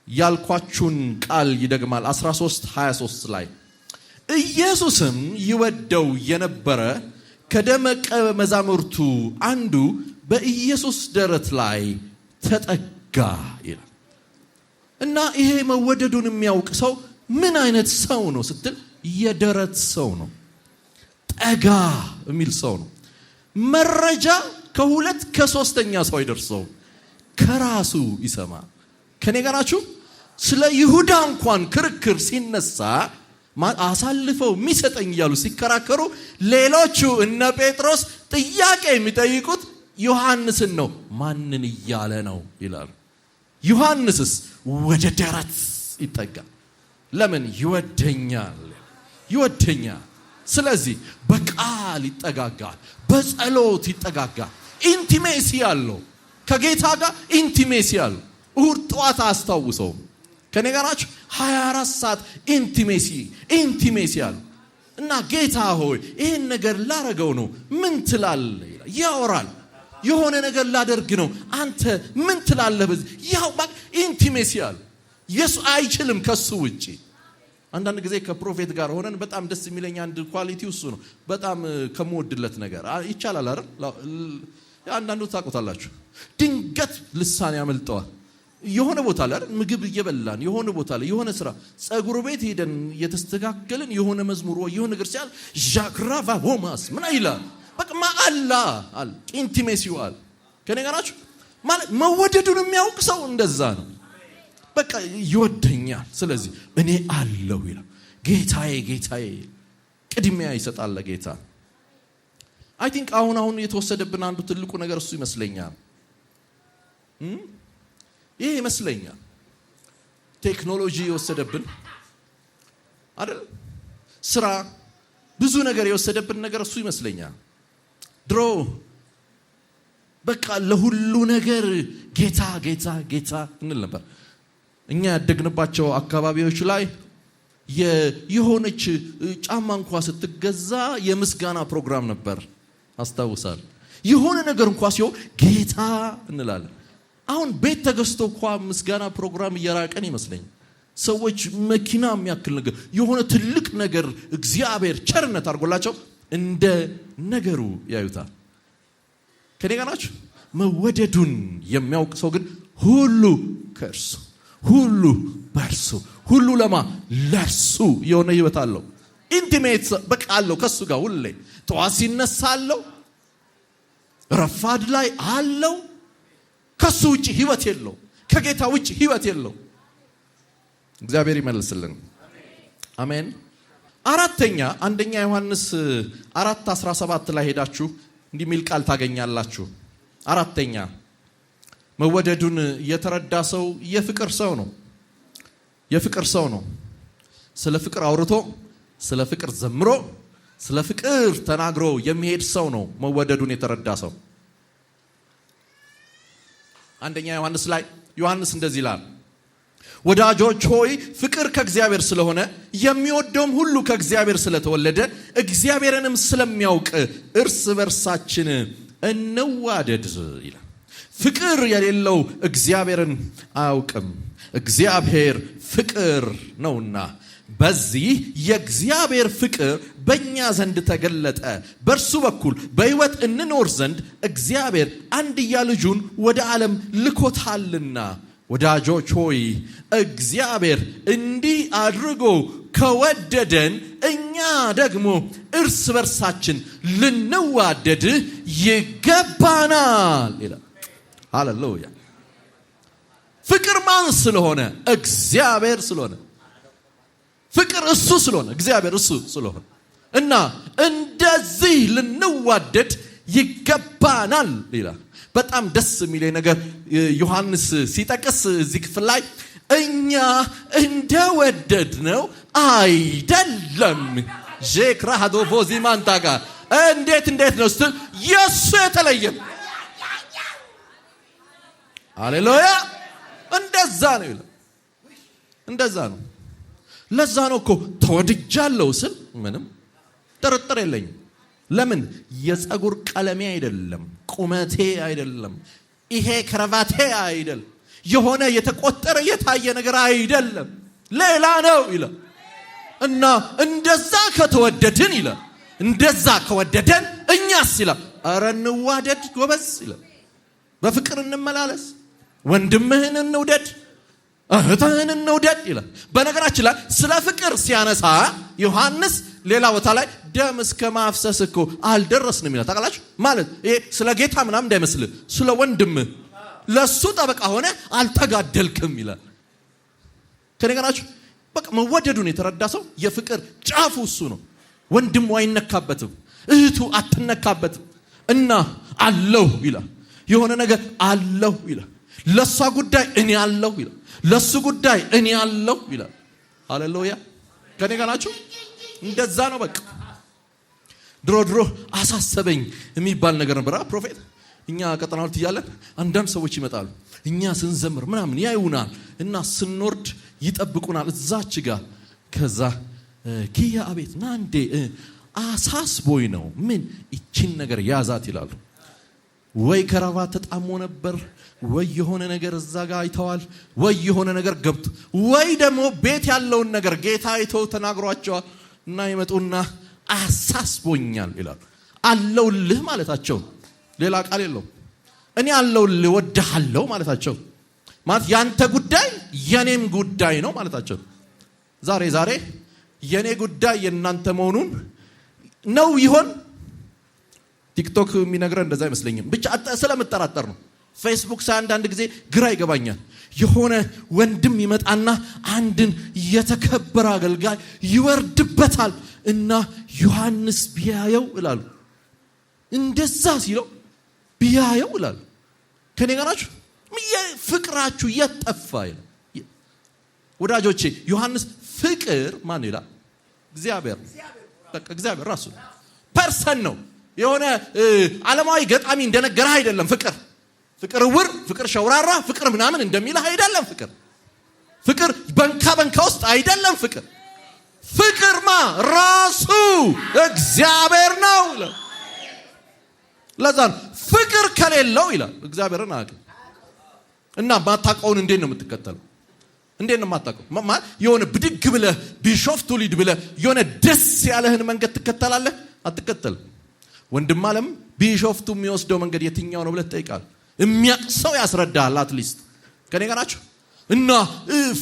ያልኳችሁን ቃል ይደግማል። 13:23 ላይ ኢየሱስም ይወደው የነበረ ከደቀ መዛሙርቱ አንዱ በኢየሱስ ደረት ላይ ተጠጋ ይላል። እና ይሄ መወደዱን የሚያውቅ ሰው ምን አይነት ሰው ነው ስትል የደረት ሰው ነው። ጠጋ የሚል ሰው ነው። መረጃ ከሁለት ከሶስተኛ ሰው አይደርሰው፣ ከራሱ ይሰማ። ከኔ ጋር ናችሁ? ስለ ይሁዳ እንኳን ክርክር ሲነሳ አሳልፈው የሚሰጠኝ እያሉ ሲከራከሩ ሌሎቹ እነ ጴጥሮስ ጥያቄ የሚጠይቁት ዮሐንስን ነው። ማንን እያለ ነው ይላሉ። ዮሐንስስ ወደ ደረት ይጠጋል። ለምን? ይወደኛል። ስለዚህ በቃል ይጠጋጋል፣ በጸሎት ይጠጋጋል። ኢንቲሜሲ ያለው ከጌታ ጋር ኢንቲሜሲ ያለው እሁድ ጠዋት አስታውሰው ከኔ ጋር ናችሁ? 24 ሰዓት ኢንቲሜሲ ያለው እና ጌታ ሆይ ይሄን ነገር ላረገው ነው ምን ትላለህ ይላል። ያወራል። የሆነ ነገር ላደርግ ነው አንተ ምን ትላለህ? በዚህ ያው ኢንቲሜሲ ያለው ኢየሱስ አይችልም ከሱ ውጪ። አንዳንድ ጊዜ ከፕሮፌት ጋር ሆነን በጣም ደስ የሚለኝ አንድ ኳሊቲው እሱ ነው። በጣም ከመወድለት ነገር ይቻላል አይደል? አንዳንዱ ታውቁታላችሁ። ድንገት ልሳን ያመልጠዋል። የሆነ ቦታ ላይ አይደል ምግብ እየበላን የሆነ ቦታ ላይ የሆነ ስራ ጸጉር ቤት ሄደን እየተስተካከልን የሆነ መዝሙር ወይ የሆነ ነገር ሲያል ጃክራቫ ሆማስ ምን ይላል? በቃ ማአላ አለ ኢንቲሜሲው አለ። ከኔ ጋር ናችሁ? ማለት መወደዱን የሚያውቅ ሰው እንደዛ ነው። በቃ ይወደኛል፣ ስለዚህ እኔ አለው ይላል። ጌታዬ ቅድሚያ ይሰጣል ለጌታ። አይ ቲንክ አሁን የተወሰደብን አንዱ ትልቁ ነገር እሱ ይመስለኛል። ይሄ ይመስለኛል ቴክኖሎጂ የወሰደብን አይደል? ስራ፣ ብዙ ነገር የወሰደብን ነገር እሱ ይመስለኛል። ድሮ በቃ ለሁሉ ነገር ጌታ እንል ነበር። እኛ ያደግንባቸው አካባቢዎች ላይ የሆነች ጫማ እንኳን ስትገዛ የምስጋና ፕሮግራም ነበር። አስታውሳለሁ። የሆነ ነገር እንኳን ሲሆን ጌታ እንላለን። አሁን ቤት ተገዝቶ እንኳን ምስጋና ፕሮግራም እየራቀን ይመስለኛል። ሰዎች መኪና የሚያክል ነገር የሆነ ትልቅ ነገር እግዚአብሔር ቸርነት አድርጎላቸው እንደ ነገሩ ያዩታል። ከኔ ጋር ናችሁ? መወደዱን የሚያውቅ ሰው ግን ሁሉ ከእርሱ ሁሉ በእርሱ ሁሉ ለእርሱ የሆነ ህይወት አለው። ኢንቲሜት በቃ አለው ከሱ ጋር ሁሌ ጠዋት ሲነሳ አለው፣ ረፋድ ላይ አለው። ከሱ ውጪ ህይወት የለው፣ ከጌታ ውጪ ህይወት የለው። እግዚአብሔር ይመልስልን። አሜን። አራተኛ አንደኛ ዮሐንስ 4:17 ላይ ሄዳችሁ እንዲህ የሚል ቃል ታገኛላችሁ። አራተኛ መወደዱን የተረዳ ሰው የፍቅር ሰው ነው። የፍቅር ሰው ነው። ስለ ፍቅር አውርቶ ስለ ፍቅር ዘምሮ ስለ ፍቅር ተናግሮ የሚሄድ ሰው ነው መወደዱን የተረዳ ሰው። አንደኛ ዮሐንስ ላይ ዮሐንስ እንደዚህ ይላል፣ ወዳጆች ሆይ ፍቅር ከእግዚአብሔር ስለሆነ የሚወደውም ሁሉ ከእግዚአብሔር ስለተወለደ እግዚአብሔርንም ስለሚያውቅ እርስ በርሳችን እንዋደድ ይላል። ፍቅር የሌለው እግዚአብሔርን አያውቅም፣ እግዚአብሔር ፍቅር ነውና። በዚህ የእግዚአብሔር ፍቅር በእኛ ዘንድ ተገለጠ፣ በእርሱ በኩል በሕይወት እንኖር ዘንድ እግዚአብሔር አንድያ ልጁን ወደ ዓለም ልኮታልና። ወዳጆች ሆይ እግዚአብሔር እንዲህ አድርጎ ከወደደን እኛ ደግሞ እርስ በርሳችን ልንዋደድ ይገባናል ይላል። ሃሌሉያ። ፍቅር ማን ስለሆነ? እግዚአብሔር ስለሆነ። ፍቅር እሱ ስለሆነ፣ እግዚአብሔር እሱ ስለሆነ እና እንደዚህ ልንዋደድ ይገባናል ይላል። በጣም ደስ የሚለኝ ነገር ዮሐንስ ሲጠቅስ እዚህ ክፍል ላይ እኛ እንደወደድነው አይደለም። ጄክራዶ ቮዚማንታ ጋር እንዴት ነው ስትል የሱ የተለየ ሃሌሉያ። እንደዛ ነው ይላል። እንደዛ ነው። ለዛ ነው እኮ ተወድጃለሁ ስል ምንም ጥርጥር የለኝም። ለምን? የፀጉር ቀለሜ አይደለም፣ ቁመቴ አይደለም፣ ይሄ ከረቫቴ አይደለም፣ የሆነ የተቆጠረ የታየ ነገር አይደለም፣ ሌላ ነው ይላል። እና እንደዛ ከተወደድን ይላል፣ እንደዛ ከወደደን እኛስ ይላል ኧረ እንዋደድ ጎበዝ ይላል። በፍቅር እንመላለስ፣ ወንድምህን እንውደድ፣ እህትህን እንውደድ ይላል። በነገራችን ላይ ስለ ፍቅር ሲያነሳ ዮሐንስ ሌላ ቦታ ላይ ደም እስከ ማፍሰስ እኮ አልደረስንም ይላል። ታውቃላችሁ? ማለት ይሄ ስለ ጌታ ምናምን እንዳይመስል ስለ ወንድምህ ለሱ ጠበቃ ሆነ አልተጋደልክም ይላል። ከነገራችሁ በቃ መወደዱን የተረዳ ሰው የፍቅር ጫፉ እሱ ነው። ወንድሙ አይነካበትም፣ እህቱ አትነካበትም። እና አለሁ ይላል፣ የሆነ ነገር አለሁ ይላል። ለሷ ጉዳይ እኔ አለሁ ይላል፣ ለሱ ጉዳይ እኔ አለሁ ይላል። ሃሌሉያ። ከኔ ጋር ናችሁ? እንደዛ ነው በቃ። ድሮ አሳሰበኝ የሚባል ነገር ነበር። ፕሮፌት እኛ ቀጠናውት እያለን አንዳንድ ሰዎች ይመጣሉ፣ እኛ ስንዘምር ምናምን ያዩናል እና ስንወርድ ይጠብቁናል እዛች ጋር። ከዛ ኪያ አቤት ና እንዴ አሳስቦኝ ነው ምን ይችን ነገር ያዛት ይላሉ። ወይ ከረባት ተጣሞ ነበር፣ ወይ የሆነ ነገር እዛ ጋር አይተዋል፣ ወይ የሆነ ነገር ገብቶ፣ ወይ ደግሞ ቤት ያለውን ነገር ጌታ አይቶ ተናግሯቸዋል እና ይመጡና አሳስቦኛል ይላሉ። አለውልህ ማለታቸው ሌላ ቃል የለው። እኔ አለውልህ ወድሃለሁ ማለታቸው ማለት ያንተ ጉዳይ የኔም ጉዳይ ነው ማለታቸው። ዛሬ የኔ ጉዳይ የናንተ መሆኑን ነው ይሆን? ቲክቶክ የሚነግረን እንደዛ አይመስለኝም። ብቻ ስለምጠራጠር ነው። ፌስቡክ ሳይ አንዳንድ ጊዜ ግራ ይገባኛል። የሆነ ወንድም ይመጣና አንድን የተከበረ አገልጋይ ይወርድበታል እና ዮሐንስ ቢያየው ይላሉ። እንደዛ ሲለው ቢያየው ይላሉ። ከኔ ጋር ናችሁ? ፍቅራችሁ የጠፋ ይላል። ወዳጆቼ ዮሐንስ ፍቅር ማን ይላል? እግዚአብሔር። በቃ እግዚአብሔር ራሱ ፐርሰን ነው። የሆነ ዓለማዊ ገጣሚ እንደነገረህ አይደለም። ፍቅር ውር፣ ፍቅር ሸውራራ፣ ፍቅር ምናምን እንደሚልህ አይደለም። ፍቅር በንካ ውስጥ አይደለም። ፍቅርማ ራሱ እግዚአብሔር ነው ይላል። ለዛ ፍቅር ከሌለው ይላል እግዚአብሔርን አያውቅም። እና ማታውቀውን እንዴት ነው የምትከተለው? እንዴት ነው የማታውቀው? የሆነ ብድግ ብለህ ቢሾፍቱ ሊድ ብለህ የሆነ ደስ ያለህን መንገድ ትከተላለህ? አትከተልም። ወንድም አለም ቢሾፍቱ የሚወስደው መንገድ የትኛው ነው ብለህ ትጠይቃለህ። የሚያውቅ ሰው ያስረዳሃል። አትሊስት ከኔ ጋር ናችሁ? እና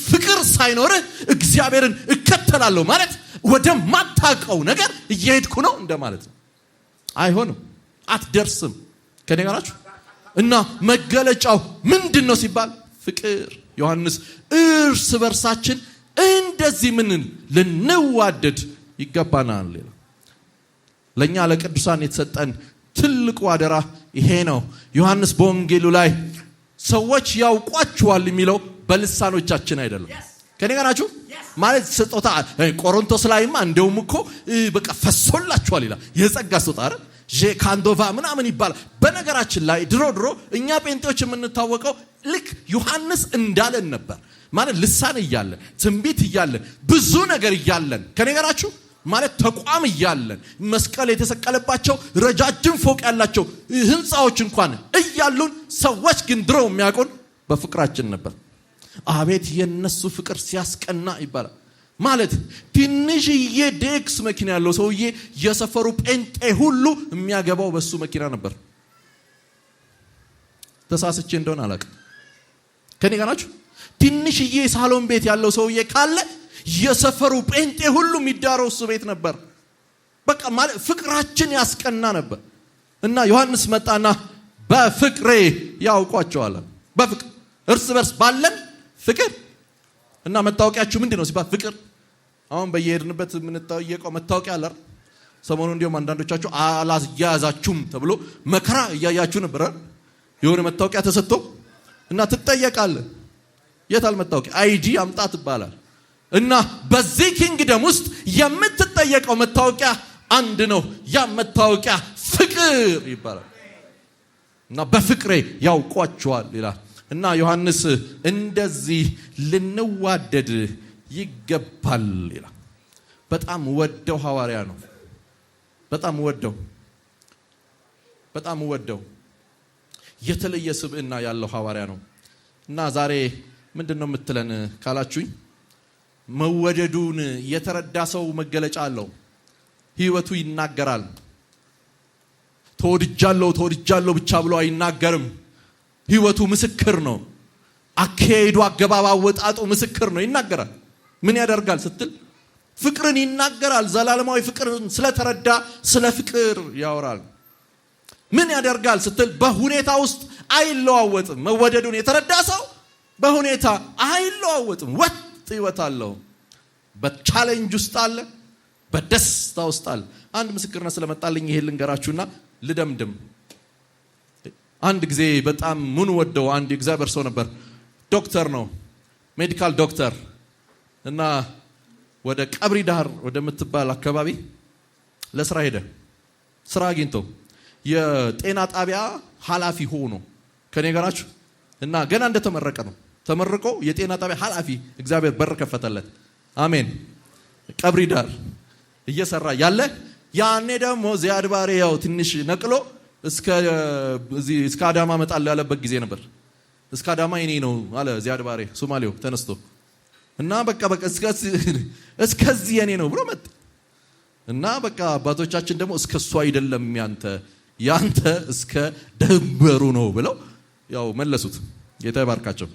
ፍቅር ሳይኖርህ እግዚአብሔርን እከተላለሁ ማለት ወደ ማታውቀው ነገር እየሄድኩ ነው እንደማለት ነው። አይሆንም፣ አትደርስም። ከኔ ጋር ናችሁ? እና መገለጫው ምንድን ነው ሲባል ፍቅር። ዮሐንስ እርስ በርሳችን እንደዚህ ምን ልንዋደድ ይገባናል። ለኛ ለቅዱሳን የተሰጠን ትልቁ አደራ ይሄ ነው። ዮሐንስ በወንጌሉ ላይ ሰዎች ያውቋችኋል የሚለው በልሳኖቻችን አይደለም። ከኔ ጋር ናችሁ ማለት ስጦታ ቆሮንቶስ ላይማ እንደውም እኮ በቃ ፈሶላችኋል ይላል። የጸጋ ስጦታ አይደል ካንዶቫ ምናምን ይባላል። በነገራችን ላይ ድሮ እኛ ጴንጤዎች የምንታወቀው ልክ ዮሐንስ እንዳለን ነበር። ማለት ልሳን እያለን ትንቢት እያለን ብዙ ነገር እያለን ከኔ ጋር ናችሁ ማለት ተቋም እያለን መስቀል የተሰቀለባቸው ረጃጅም ፎቅ ያላቸው ህንጻዎች እንኳን እያሉን ሰዎች ግን ድሮ የሚያውቁን በፍቅራችን ነበር። አቤት የነሱ ፍቅር ሲያስቀና ይባላል። ማለት ትንሽዬ ዴክስ መኪና ያለው ሰውዬ የሰፈሩ ጴንጤ ሁሉ የሚያገባው በሱ መኪና ነበር። ተሳስቼ እንደሆነ አላውቅም። ከኔ ጋር ናችሁ? ትንሽዬ ሳሎን ቤት ያለው ሰውዬ ካለ የሰፈሩ ጴንጤ ሁሉ የሚዳረው እሱ ቤት ነበር። በቃ ማለት ፍቅራችን ያስቀና ነበር። እና ዮሐንስ መጣና በፍቅሬ ያውቋቸዋል። በፍቅር እርስ በርስ ባለን ፍቅር እና መታወቂያችሁ ምንድን ነው ሲባል ፍቅር። አሁን በየሄድንበት የምንታወቀው መታወቂያ አለ። ሰሞኑን እንዲሁም አንዳንዶቻችሁ አላያዛችሁም ተብሎ መከራ እያያችሁ ነበር። የሆነ መታወቂያ ተሰጥቶ እና ትጠየቃለህ። የታል መታወቂያ? አይዲ አምጣ ትባላል። እና በዚህ ኪንግደም ውስጥ የምትጠየቀው መታወቂያ አንድ ነው። ያ መታወቂያ ፍቅር ይባላል። እና በፍቅሬ ያውቋቸዋል ይላል። እና ዮሐንስ እንደዚህ ልንዋደድ ይገባል ይላል። በጣም ወደው ሐዋርያ ነው። በጣም ወደው የተለየ ስብዕና ያለው ሐዋርያ ነው። እና ዛሬ ምንድነው የምትለን ካላችሁኝ መወደዱን የተረዳ ሰው መገለጫ አለው። ህይወቱ ይናገራል። ተወድጃለሁ ብቻ ብሎ አይናገርም። ህይወቱ ምስክር ነው። አካሄዱ፣ አገባብ፣ አወጣጡ ምስክር ነው። ይናገራል። ምን ያደርጋል ስትል ፍቅርን ይናገራል። ዘላለማዊ ፍቅርን ስለተረዳ ስለ ፍቅር ያወራል። ምን ያደርጋል ስትል በሁኔታ ውስጥ አይለዋወጥም። መወደዱን የተረዳ ሰው በሁኔታ አይለዋወጥም። ወጥ ህይወት አለው። በቻሌንጅ ውስጥ አለ፣ በደስታ ውስጥ አለ። አንድ ምስክርነት ስለመጣልኝ ይሄ ልንገራችሁና ልደምድም። አንድ ጊዜ በጣም ምን ወደው አንድ የእግዚአብሔር ሰው ነበር። ዶክተር ነው፣ ሜዲካል ዶክተር እና ወደ ቀብሪ ዳር ወደምትባል አካባቢ ለስራ ሄደ። ስራ አግኝቶ የጤና ጣቢያ ኃላፊ ሆኖ ከኔ ጋር ናችሁ እና ገና እንደተመረቀ ነው። ተመርቆ የጤና ጣቢያ ኃላፊ እግዚአብሔር በር ከፈተለት። አሜን። ቀብሪ ዳር እየሰራ ያለ ያኔ ደግሞ ዚያድ ባሬ ያው ትንሽ ነቅሎ እስከ አዳማ መጣል ያለበት ጊዜ ነበር። እስከ አዳማ የኔ ነው አለ ዚያድ ባሬ ሶማሌው ተነስቶ እና በቃ እስከዚህ የኔ ነው ብሎ መጣ እና በቃ አባቶቻችን ደግሞ እስከሱ አይደለም ያንተ እስከ ደንበሩ ነው ብለው ያው መለሱት። ጌታ ይባርካቸው።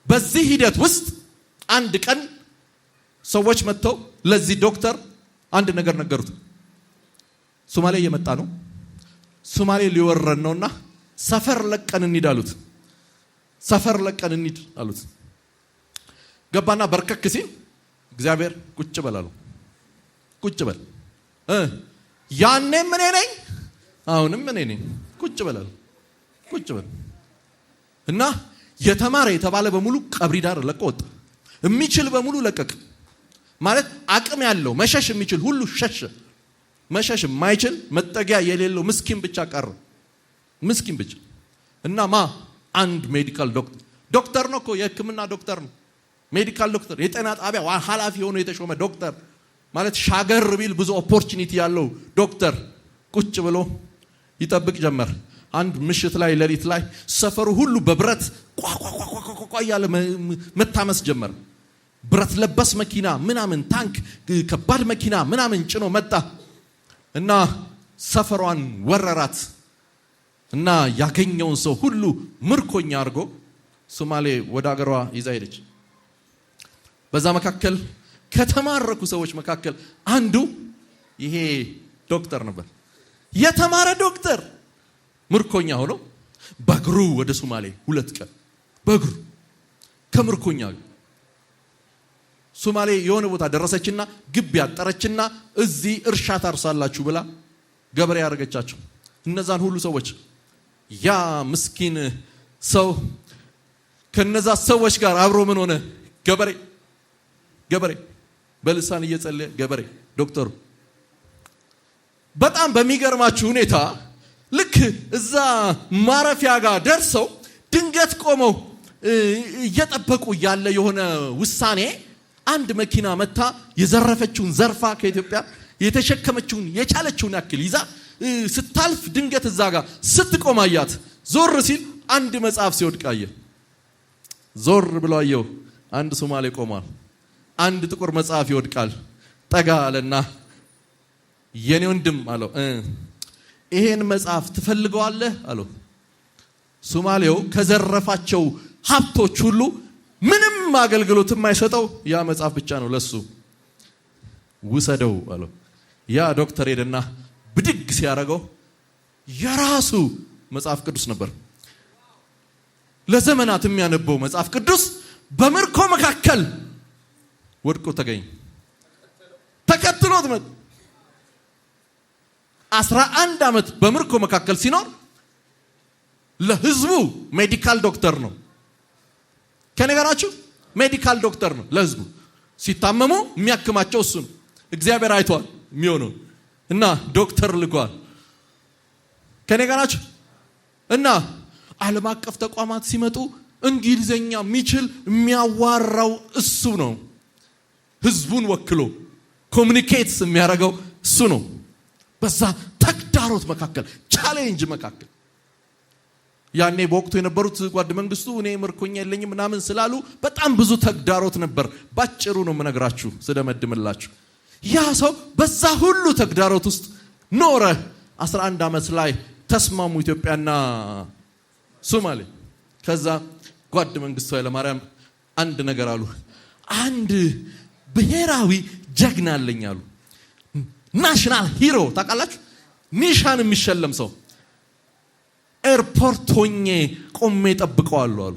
በዚህ ሂደት ውስጥ አንድ ቀን ሰዎች መጥተው ለዚህ ዶክተር አንድ ነገር ነገሩት። ሶማሌ እየመጣ ነው፣ ሶማሌ ሊወረን ነውና ሰፈር ለቀን እንሂድ አሉት። ሰፈር ለቀን እንሂድ አሉት። ገባና በርከክ ሲል እግዚአብሔር ቁጭ በል አለው። ቁጭ በል ያኔም እኔ ነኝ አሁንም እኔ ነኝ። ቁጭ በል አለው። ቁጭ በል እና የተማረ የተባለ በሙሉ ቀብሪ ዳር ለቆ ወጣ። የሚችል በሙሉ ለቀቅ። ማለት አቅም ያለው መሸሽ የሚችል ሁሉ ሸሸ። መሸሽ የማይችል መጠጊያ የሌለው ምስኪን ብቻ ቀረ። ምስኪን ብቻ እና አንድ ሜዲካል ዶክተር ነው እኮ የሕክምና ዶክተር ነው። ሜዲካል ዶክተር የጤና ጣቢያ ኃላፊ ሆኖ የተሾመ ዶክተር ማለት ሻገር ቢል ብዙ ኦፖርቹኒቲ ያለው ዶክተር ቁጭ ብሎ ይጠብቅ ጀመር። አንድ ምሽት ላይ ሌሊት ላይ ሰፈሩ ሁሉ በብረት ቋቋቋቋቋ ያለ መታመስ ጀመር። ብረት ለበስ መኪና ምናምን ታንክ ከባድ መኪና ምናምን ጭኖ መጣ እና ሰፈሯን ወረራት እና ያገኘውን ሰው ሁሉ ምርኮኛ አድርጎ ሶማሌ ወደ አገሯ ይዛ ሄደች። በዛ መካከል ከተማረኩ ሰዎች መካከል አንዱ ይሄ ዶክተር ነበር። የተማረ ዶክተር ምርኮኛ ሆኖ በእግሩ ወደ ሶማሌ 2 ቀን በእግሩ ከምርኮኛ ሶማሌ የሆነ ቦታ ደረሰችና ግብ ያጠረችና እዚህ እርሻ ታርሳላችሁ ብላ ገበሬ ያደረገቻቸው እነዛን ሁሉ ሰዎች ያ ምስኪን ሰው ከነዛ ሰዎች ጋር አብሮ ምን ሆነ ገበሬ በልሳን እየጸለየ ገበሬ ዶክተሩ በጣም በሚገርማችሁ ሁኔታ ልክ እዛ ማረፊያ ጋር ደርሰው ድንገት ቆመው እየጠበቁ ያለ የሆነ ውሳኔ አንድ መኪና መታ የዘረፈችውን ዘርፋ ከኢትዮጵያ የተሸከመችውን የቻለችውን ያክል ይዛ ስታልፍ ድንገት እዛ ጋር ስትቆም አያት። ዞር ሲል አንድ መጽሐፍ ሲወድቅ አየ። ዞር ብሎ አየው። አንድ ሶማሌ ቆሟል። አንድ ጥቁር መጽሐፍ ይወድቃል። ጠጋ አለና የኔ ወንድም አለው ይሄን መጽሐፍ ትፈልገዋለህ አለው። ሶማሌው ከዘረፋቸው ሀብቶች ሁሉ ምንም አገልግሎት የማይሰጠው ያ መጽሐፍ ብቻ ነው ለሱ። ውሰደው አለው። ያ ዶክተር ሄደና ብድግ ሲያደርገው የራሱ መጽሐፍ ቅዱስ ነበር። ለዘመናት የሚያነበው መጽሐፍ ቅዱስ በምርኮ መካከል ወድቆ ተገኘ። ተከትሎት 11 ዓመት በምርኮ መካከል ሲኖር ለህዝቡ ሜዲካል ዶክተር ነው። ከነገራችሁ ሜዲካል ዶክተር ነው ለህዝቡ። ሲታመሙ የሚያክማቸው እሱ ነው። እግዚአብሔር አይቷል የሚሆነው እና ዶክተር ልኳል። ከነገራችሁ እና ዓለም አቀፍ ተቋማት ሲመጡ እንግሊዘኛ የሚችል የሚያዋራው እሱ ነው። ህዝቡን ወክሎ ኮሙኒኬትስ የሚያደርገው እሱ ነው። በዛ ተግዳሮት መካከል ቻሌንጅ መካከል ያኔ በወቅቱ የነበሩት ጓድ መንግስቱ እኔ ምርኮኛ የለኝም ምናምን ስላሉ በጣም ብዙ ተግዳሮት ነበር። ባጭሩ ነው የምነግራችሁ ስለመድምላችሁ። ያ ሰው በዛ ሁሉ ተግዳሮት ውስጥ ኖረ። 11 ዓመት ላይ ተስማሙ ኢትዮጵያና ሶማሌ። ከዛ ጓድ መንግስቱ ኃይለማርያም አንድ ነገር አሉ። አንድ ብሔራዊ ጀግና አለኝ አሉ። ናሽናል ሂሮ ታውቃላችሁ? ኒሻን የሚሸለም ሰው ኤርፖርት ሆኜ ቆሜ ጠብቀዋለሁ አሉ።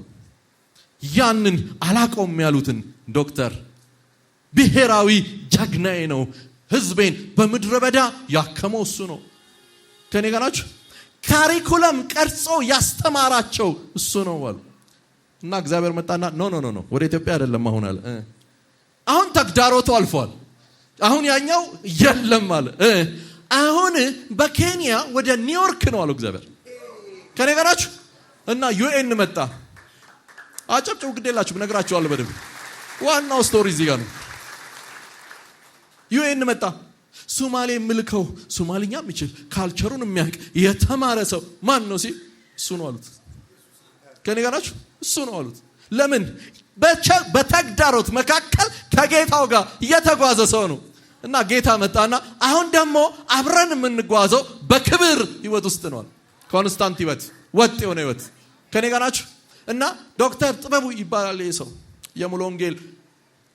ያንን አላቆም ያሉትን ዶክተር ብሔራዊ ጀግናዬ ነው፣ ህዝቤን በምድረ በዳ ያከመው እሱ ነው። ከኔ ጋር ናችሁ? ካሪኩለም ቀርጾ ያስተማራቸው እሱ ነው አሉ። እና እግዚአብሔር መጣና ኖ ወደ ኢትዮጵያ አይደለም አሁን አለ። አሁን ተግዳሮቱ አልፏል። አሁን ያኛው የለም አለ። አሁን በኬንያ ወደ ኒውዮርክ ነው አሉ እግዚአብሔር። ከኔ ጋር ናችሁ? እና ዩኤን መጣ። አጨብጭቡ ግዴላችሁ ብነግራችኋለሁ በደንብ። ዋናው ስቶሪ እዚህ ጋር ነው። ዩኤን መጣ። ሶማሌ ምልከው ሶማሊኛ የሚችል ካልቸሩን የሚያውቅ የተማረ ሰው ማን ነው ሲል እሱ ነው አሉት። ከኔ ጋር ናችሁ? እሱ ነው አሉት። ለምን? በተግዳሮት መካከል ከጌታው ጋር እየተጓዘ ሰው ነው። እና ጌታ መጣና አሁን ደግሞ አብረን የምንጓዘው በክብር ህይወት ውስጥ ነው። ኮንስታንት ህይወት፣ ወጥ የሆነ ህይወት። ከኔ ጋር ናችሁ? እና ዶክተር ጥበቡ ይባላል ይሄ ሰው። የሙሉ ወንጌል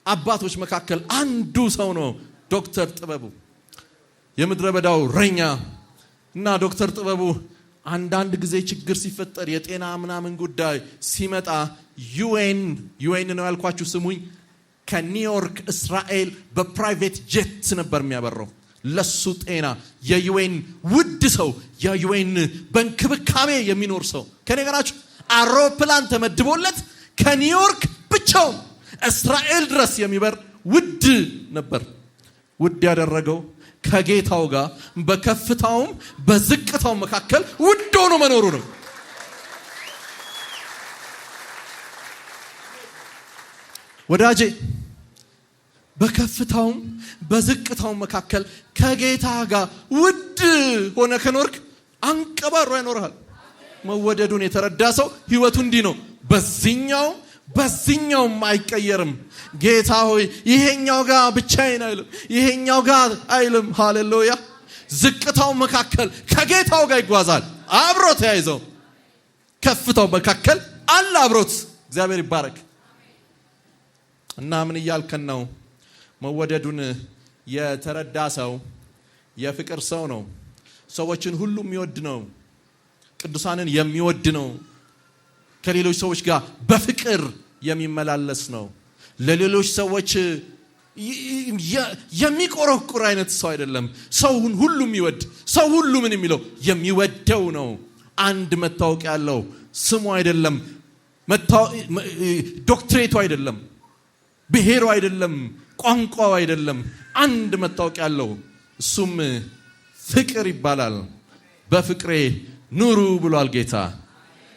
አባቶች መካከል አንዱ ሰው ነው ዶክተር ጥበቡ፣ የምድረ በዳው እረኛ። እና ዶክተር ጥበቡ አንዳንድ ጊዜ ችግር ሲፈጠር የጤና ምናምን ጉዳይ ሲመጣ ዩኤን ነው ያልኳችሁ ስሙኝ፣ ከኒውዮርክ እስራኤል በፕራይቬት ጄት ነበር የሚያበረው ለሱ ጤና። የዩኤን ውድ ሰው፣ የዩኤን በእንክብካቤ የሚኖር ሰው። ከኔ ጋር ናችሁ? አውሮፕላን ተመድቦለት ከኒውዮርክ ብቻውን እስራኤል ድረስ የሚበር ውድ ነበር። ውድ ያደረገው ከጌታው ጋር በከፍታውም በዝቅታው መካከል ውድ ሆኖ መኖሩ ነው። ወዳጄ በከፍታውም በዝቅታው መካከል ከጌታ ጋር ውድ ሆነ ከኖርክ አንቀባሮ ያኖርሃል። መወደዱን የተረዳ ሰው ህይወቱ እንዲህ ነው። በዚህኛውም አይቀየርም። ጌታ ሆይ ይሄኛው ጋር ብቻዬን አይልም፣ ይሄኛው ጋር አይልም። ሃሌሉያ። ዝቅታው መካከል ከጌታው ጋር ይጓዛል፣ አብሮ ተያይዘው። ከፍታው መካከል አለ አብሮት። እግዚአብሔር ይባረክ። እና ምን እያልከን ነው? መወደዱን የተረዳ ሰው የፍቅር ሰው ነው። ሰዎችን ሁሉ የሚወድ ነው። ቅዱሳንን የሚወድ ነው። ከሌሎች ሰዎች ጋር በፍቅር የሚመላለስ ነው። ለሌሎች ሰዎች የሚቆረቁር አይነት ሰው አይደለም። ሰውን ሁሉ የሚወድ ሰው ሁሉ ምን የሚለው የሚወደው ነው። አንድ መታወቂያ ያለው ስሙ አይደለም፣ ዶክትሬቱ አይደለም፣ ብሔሩ አይደለም፣ ቋንቋው አይደለም። አንድ መታወቂያ ያለው እሱም ፍቅር ይባላል። በፍቅሬ ኑሩ ብሏል ጌታ።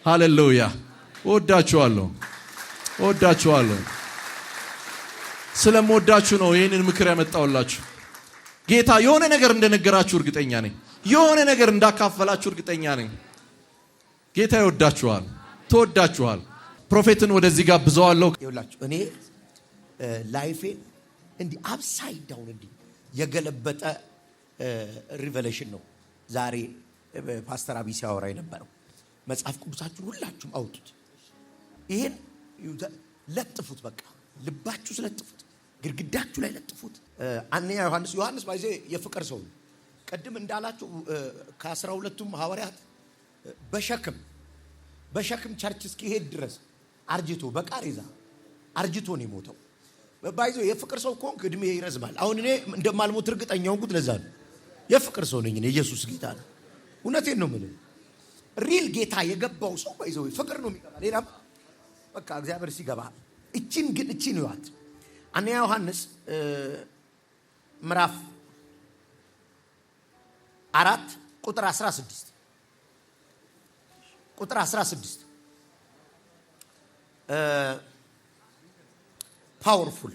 ሃሌሉያ። ወዳችኋለሁ። ስለምወዳችሁ ነው ይህንን ምክር ያመጣውላችሁ። ጌታ የሆነ ነገር እንደነገራችሁ እርግጠኛ ነኝ። የሆነ ነገር እንዳካፈላችሁ እርግጠኛ ነኝ። ጌታ ይወዳችኋል፣ ተወዳችኋል። ፕሮፌትን ወደዚህ ጋብዘዋለሁ። ይኸውላችሁ እኔ ላይፌ እንዲህ አፕሳይድ ዳውን እንዲህ የገለበጠ ሪቨሌሽን ነው ዛሬ ፓስተር አቢ ሲያወራ የነበረው። መጽሐፍ ቅዱሳችሁን ሁላችሁም አውጡት፣ ይሄን ለጥፉት፣ በቃ ልባችሁ ስለጥፉት፣ ግድግዳችሁ ላይ ለጥፉት። አንደኛ ዮሐንስ ባይዜ የፍቅር ሰው ነው። ቀድም እንዳላችሁ ከ12ቱም ሐዋርያት በሸክም ቸርች እስኪሄድ ድረስ አርጅቶ በቃሬዛ አርጅቶ ነው የሞተው። ባይዞ የፍቅር ሰው ኮንክ እድሜ ይረዝማል። አሁን እኔ እንደማልሞት እርግጠኛ ሆንኩት። ለዛ ነው የፍቅር ሰው ነኝ እኔ። ኢየሱስ ጌታ ነው። እውነቴን ነው የምልህ። ሪል ጌታ የገባው ሰው ባይዞ ፍቅር ነው የሚገባ። ሌላም በቃ እግዚአብሔር ሲገባ እቺን ይዋት። አንደኛ ዮሐንስ ምዕራፍ 4 ቁጥር 16 ፓወርፉል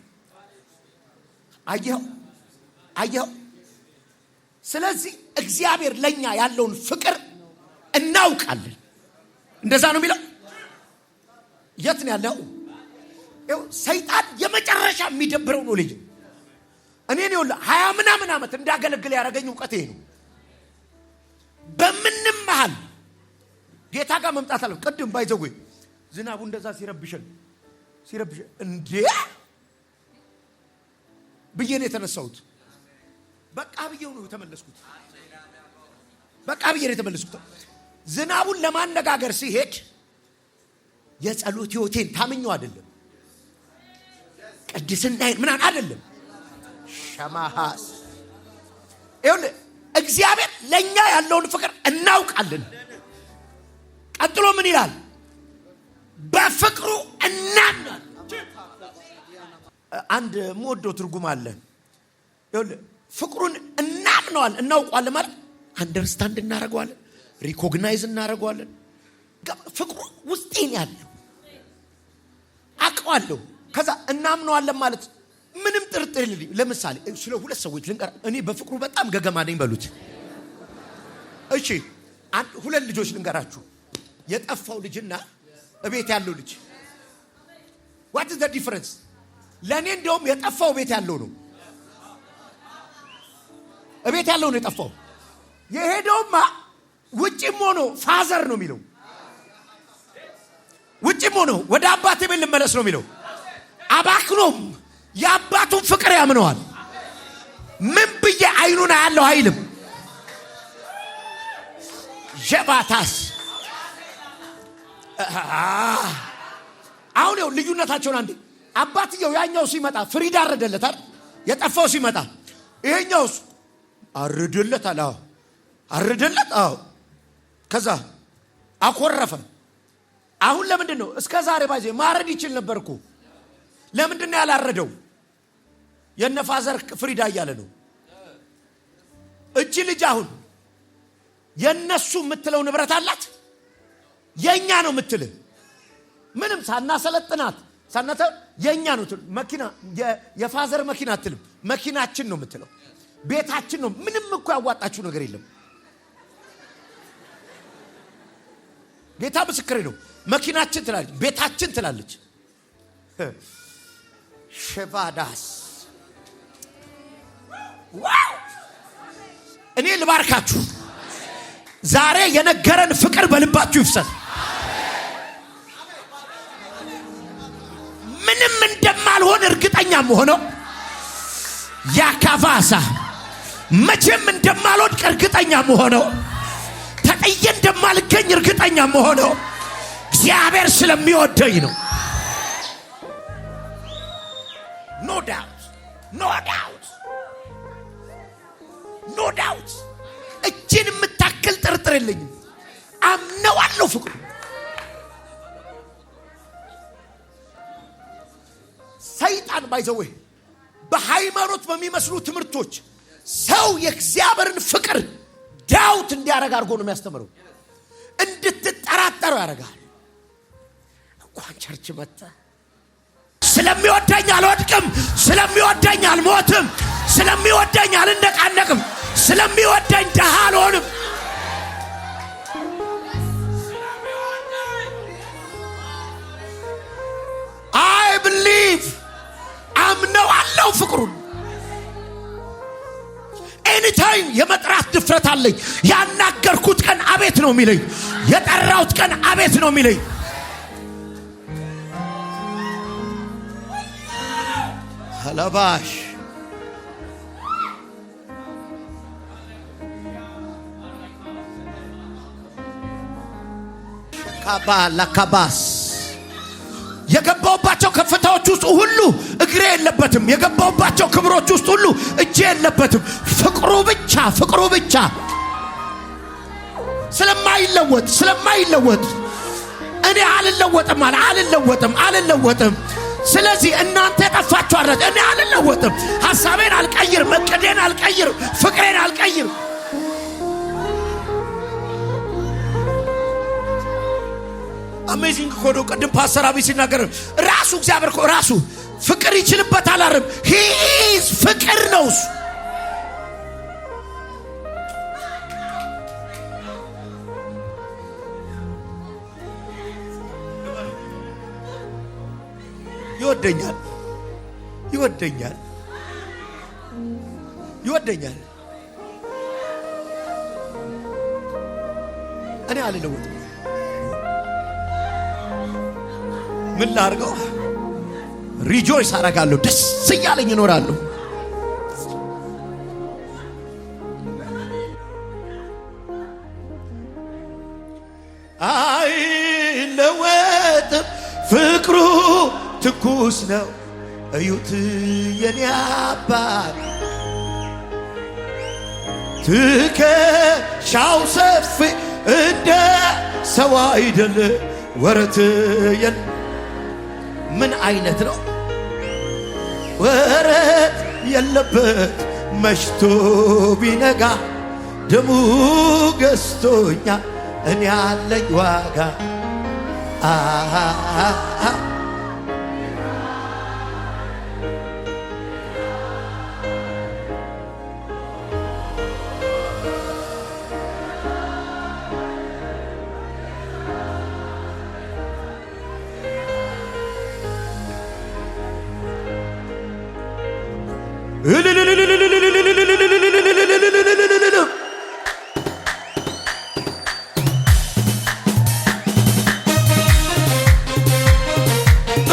አየኸው። ስለዚህ እግዚአብሔር ለኛ ያለውን ፍቅር እናውቃለን። እንደዛ ነው የሚለው። የት ነው ያለው? ሰይጣን የመጨረሻ የሚደብረው ነው ልጅ። እኔ ነው 20 ምናምን ዓመት እንዳገለግል ያደረገኝ እውቀቴ ነው። በምንም መሃል ጌታ ጋር መምጣት አለ። ቅድም ባይዘው ዝናቡ እንደዛ ሲረብሸን እንዴ ብዬ ነው የተነሳሁት። በቃ ብዬው ነው የተመለስኩት። ዝናቡን ለማነጋገር ሲሄድ የጸሎት ህይወቴን ታምኘው አይደለም፣ ቅድስናዬን ምናምን አይደለም። ሸማሃስ ይኸውልህ እግዚአብሔር ለኛ ያለውን ፍቅር እናውቃለን። ቀጥሎ ምን ይላል? በፍቅሩ እናምናለን። አንድ የምወደው ትርጉም አለ። ይኸውልህ ፍቅሩን እናውቀዋለን ማለት አንደርስታንድ እናደርገዋለን፣ ሪኮግናይዝ እናደርገዋለን። ፍቅሩ ውስጤን ያለው አውቀዋለሁ። ከዛ እናምነዋለን ማለት ምንም ጥርጥር የለኝም። ለምሳሌ ስለ ሁለት ሰዎች ልንገር። እኔ በፍቅሩ በጣም ገገማ ነኝ በሉት። እሺ ሁለት ልጆች ልንገራችሁ። የጠፋው ልጅና እቤት ያለው ልጅ what is the difference? ለኔ እንደውም የጠፋው ቤት ያለው ነው። እቤት ያለው ነው የጠፋው። የሄደውማ ውጭም ሆኖ ፋዘር ነው የሚለው። ውጭም ሆኖ ወደ አባቴ ቤት ልመለስ ነው የሚለው። አባክኖም የአባቱን ፍቅር ያምነዋል። ምን ብዬ አይኑን ያለው አይልም። ጀባታስ አሁን ነው ልዩነታቸውን። አንዴ አባትየው ያኛው ሲመጣ ፍሪዳ አረደለታል። የጠፋው ሲመጣ ይሄኛውስ አረደለታል። አዎ ከዛ አኮረፈ። አሁን ለምንድን ነው እስከ ዛሬ ባይዜ ማረድ ይችል ነበርኩ? ለምንድን ነው ያላረደው? የነፋዘር ፍሪዳ እያለ ነው። እቺ ልጅ አሁን የነሱ የምትለው ንብረት አላት፣ የኛ ነው የምትል ምንም ሳናሰለጥናት ሳናተ የኛ ነው ትል። መኪና የፋዘር መኪና አትልም፣ መኪናችን ነው የምትለው፣ ቤታችን ነው። ምንም እኮ ያዋጣችሁ ነገር የለም። ጌታ ምስክሬ ነው። መኪናችን ትላለች፣ ቤታችን ትላለች። ሸቫዳስ ዋው! እኔ ልባርካችሁ። ዛሬ የነገረን ፍቅር በልባችሁ ይፍሰስ። ምንም እንደማልሆን እርግጠኛ መሆነው ያካፋሳ መቼም እንደማልወድቅ እርግጠኛ መሆነው ተጠየ እንደማልገኝ እርግጠኛ መሆነው እግዚአብሔር ስለሚወደኝ ነው። ኖ ዳውት እጅን የምታክል ጥርጥር የለኝም። አምነዋለሁ ፍቅሩ። ሰይጣን ባይዘው በሃይማኖት በሚመስሉ ትምህርቶች ሰው የእግዚአብሔርን ፍቅር ዳውት እንዲያረጋ አድርጎ ነው የሚያስተምረው። እንድትጠራጠሩ ያደርጋል። እንኳን ቸርች መጣ ስለሚወደኝ አልወድቅም፣ ስለሚወደኝ አልሞትም፣ ስለሚወደኝ አልነቃነቅም፣ ስለሚወደኝ ደሃ አልሆንም። አይ ብሊቭ አምነዋለሁ ፍቅሩን። ኤኒታይም የመጥራት ድፍረት አለኝ። ያናገርኩት ቀን አቤት ነው የሚለኝ፣ የጠራሁት ቀን አቤት ነው የሚለኝ። አላባሽ ካባላካባስ የገባውባቸው ከፍታዎች ውስጥ ሁሉ እግሬ የለበትም። የገባውባቸው ክብሮች ውስጥ ሁሉ እጄ የለበትም። ፍቅሩ ብቻ ስለማይለወጥ እኔ አልለወጥም። ስለዚህ እናንተ የጠፋችሁ አረት እኔ አልለወጥም። ሐሳቤን አልቀይርም፣ እቅዴን አልቀይርም፣ ፍቅሬን አልቀይርም። አሜዚንግ ኮዶ ቀደም ፓስተር አቢ ሲናገር ራሱ እግዚአብሔር ራሱ ፍቅር ይችልበታል። አረም ሂዝ ፍቅር ነው። ይወደኛል። እኔ አልለወጥም። ምን ላድርገው? ሪጆይስ አደርጋለሁ። ደስ እያለኝ እኖራለሁ። አይለወጥም ፍቅሩ ትኩስ ነው። እዩት የኔ አባት ትከሻው ሰፊ እንደ ሰው አይደለ ወረት የለ። ምን አይነት ነው? ወረት የለበት መሽቶ ቢነጋ ደሙ ገዝቶኛ እኔ ያለኝ ዋጋ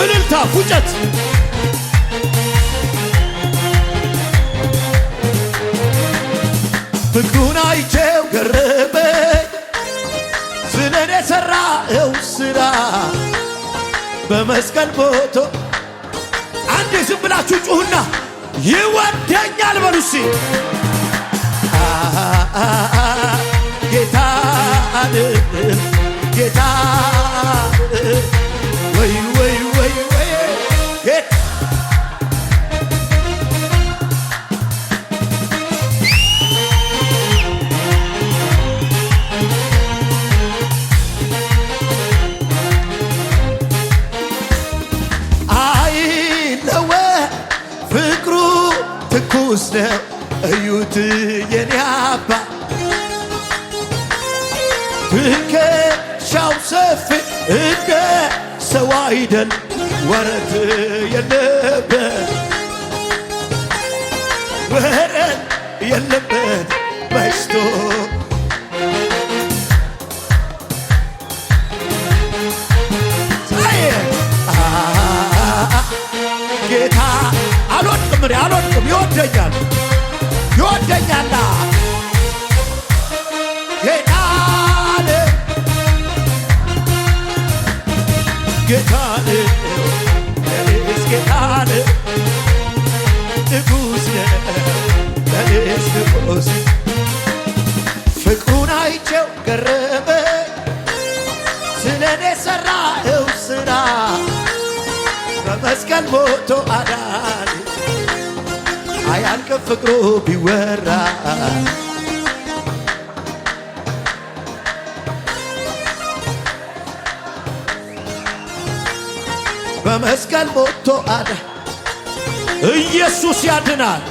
እልልታ ፉጨት ፍቅሩን አይቼው ገረመኝ ስለኔ የሠራው ሥራ በመስቀል ሞቶ አንዴ ዝም ብላችሁ ጩኹና ይወደኛል በሉሲ ጌታ ወይ አይለወጥ ፍቅሩ ትኩስ ነው። እዩት የኔ አባት ትከሻው ሰፊ እንደ ሰው አይደል ወረት የለበት በስቶ ጌታ አልወድቅም ይወደኛል ጌታን ኢየሱስ ፍቅሩን አይቼው ገረመኝ ስለኔ ሠራኸው ሥራ በመስቀል ሞቶ አዳን አያልቅም ፍቅሩ ቢወራ በመስቀል ሞቶ አዳን ኢየሱስ ያድናል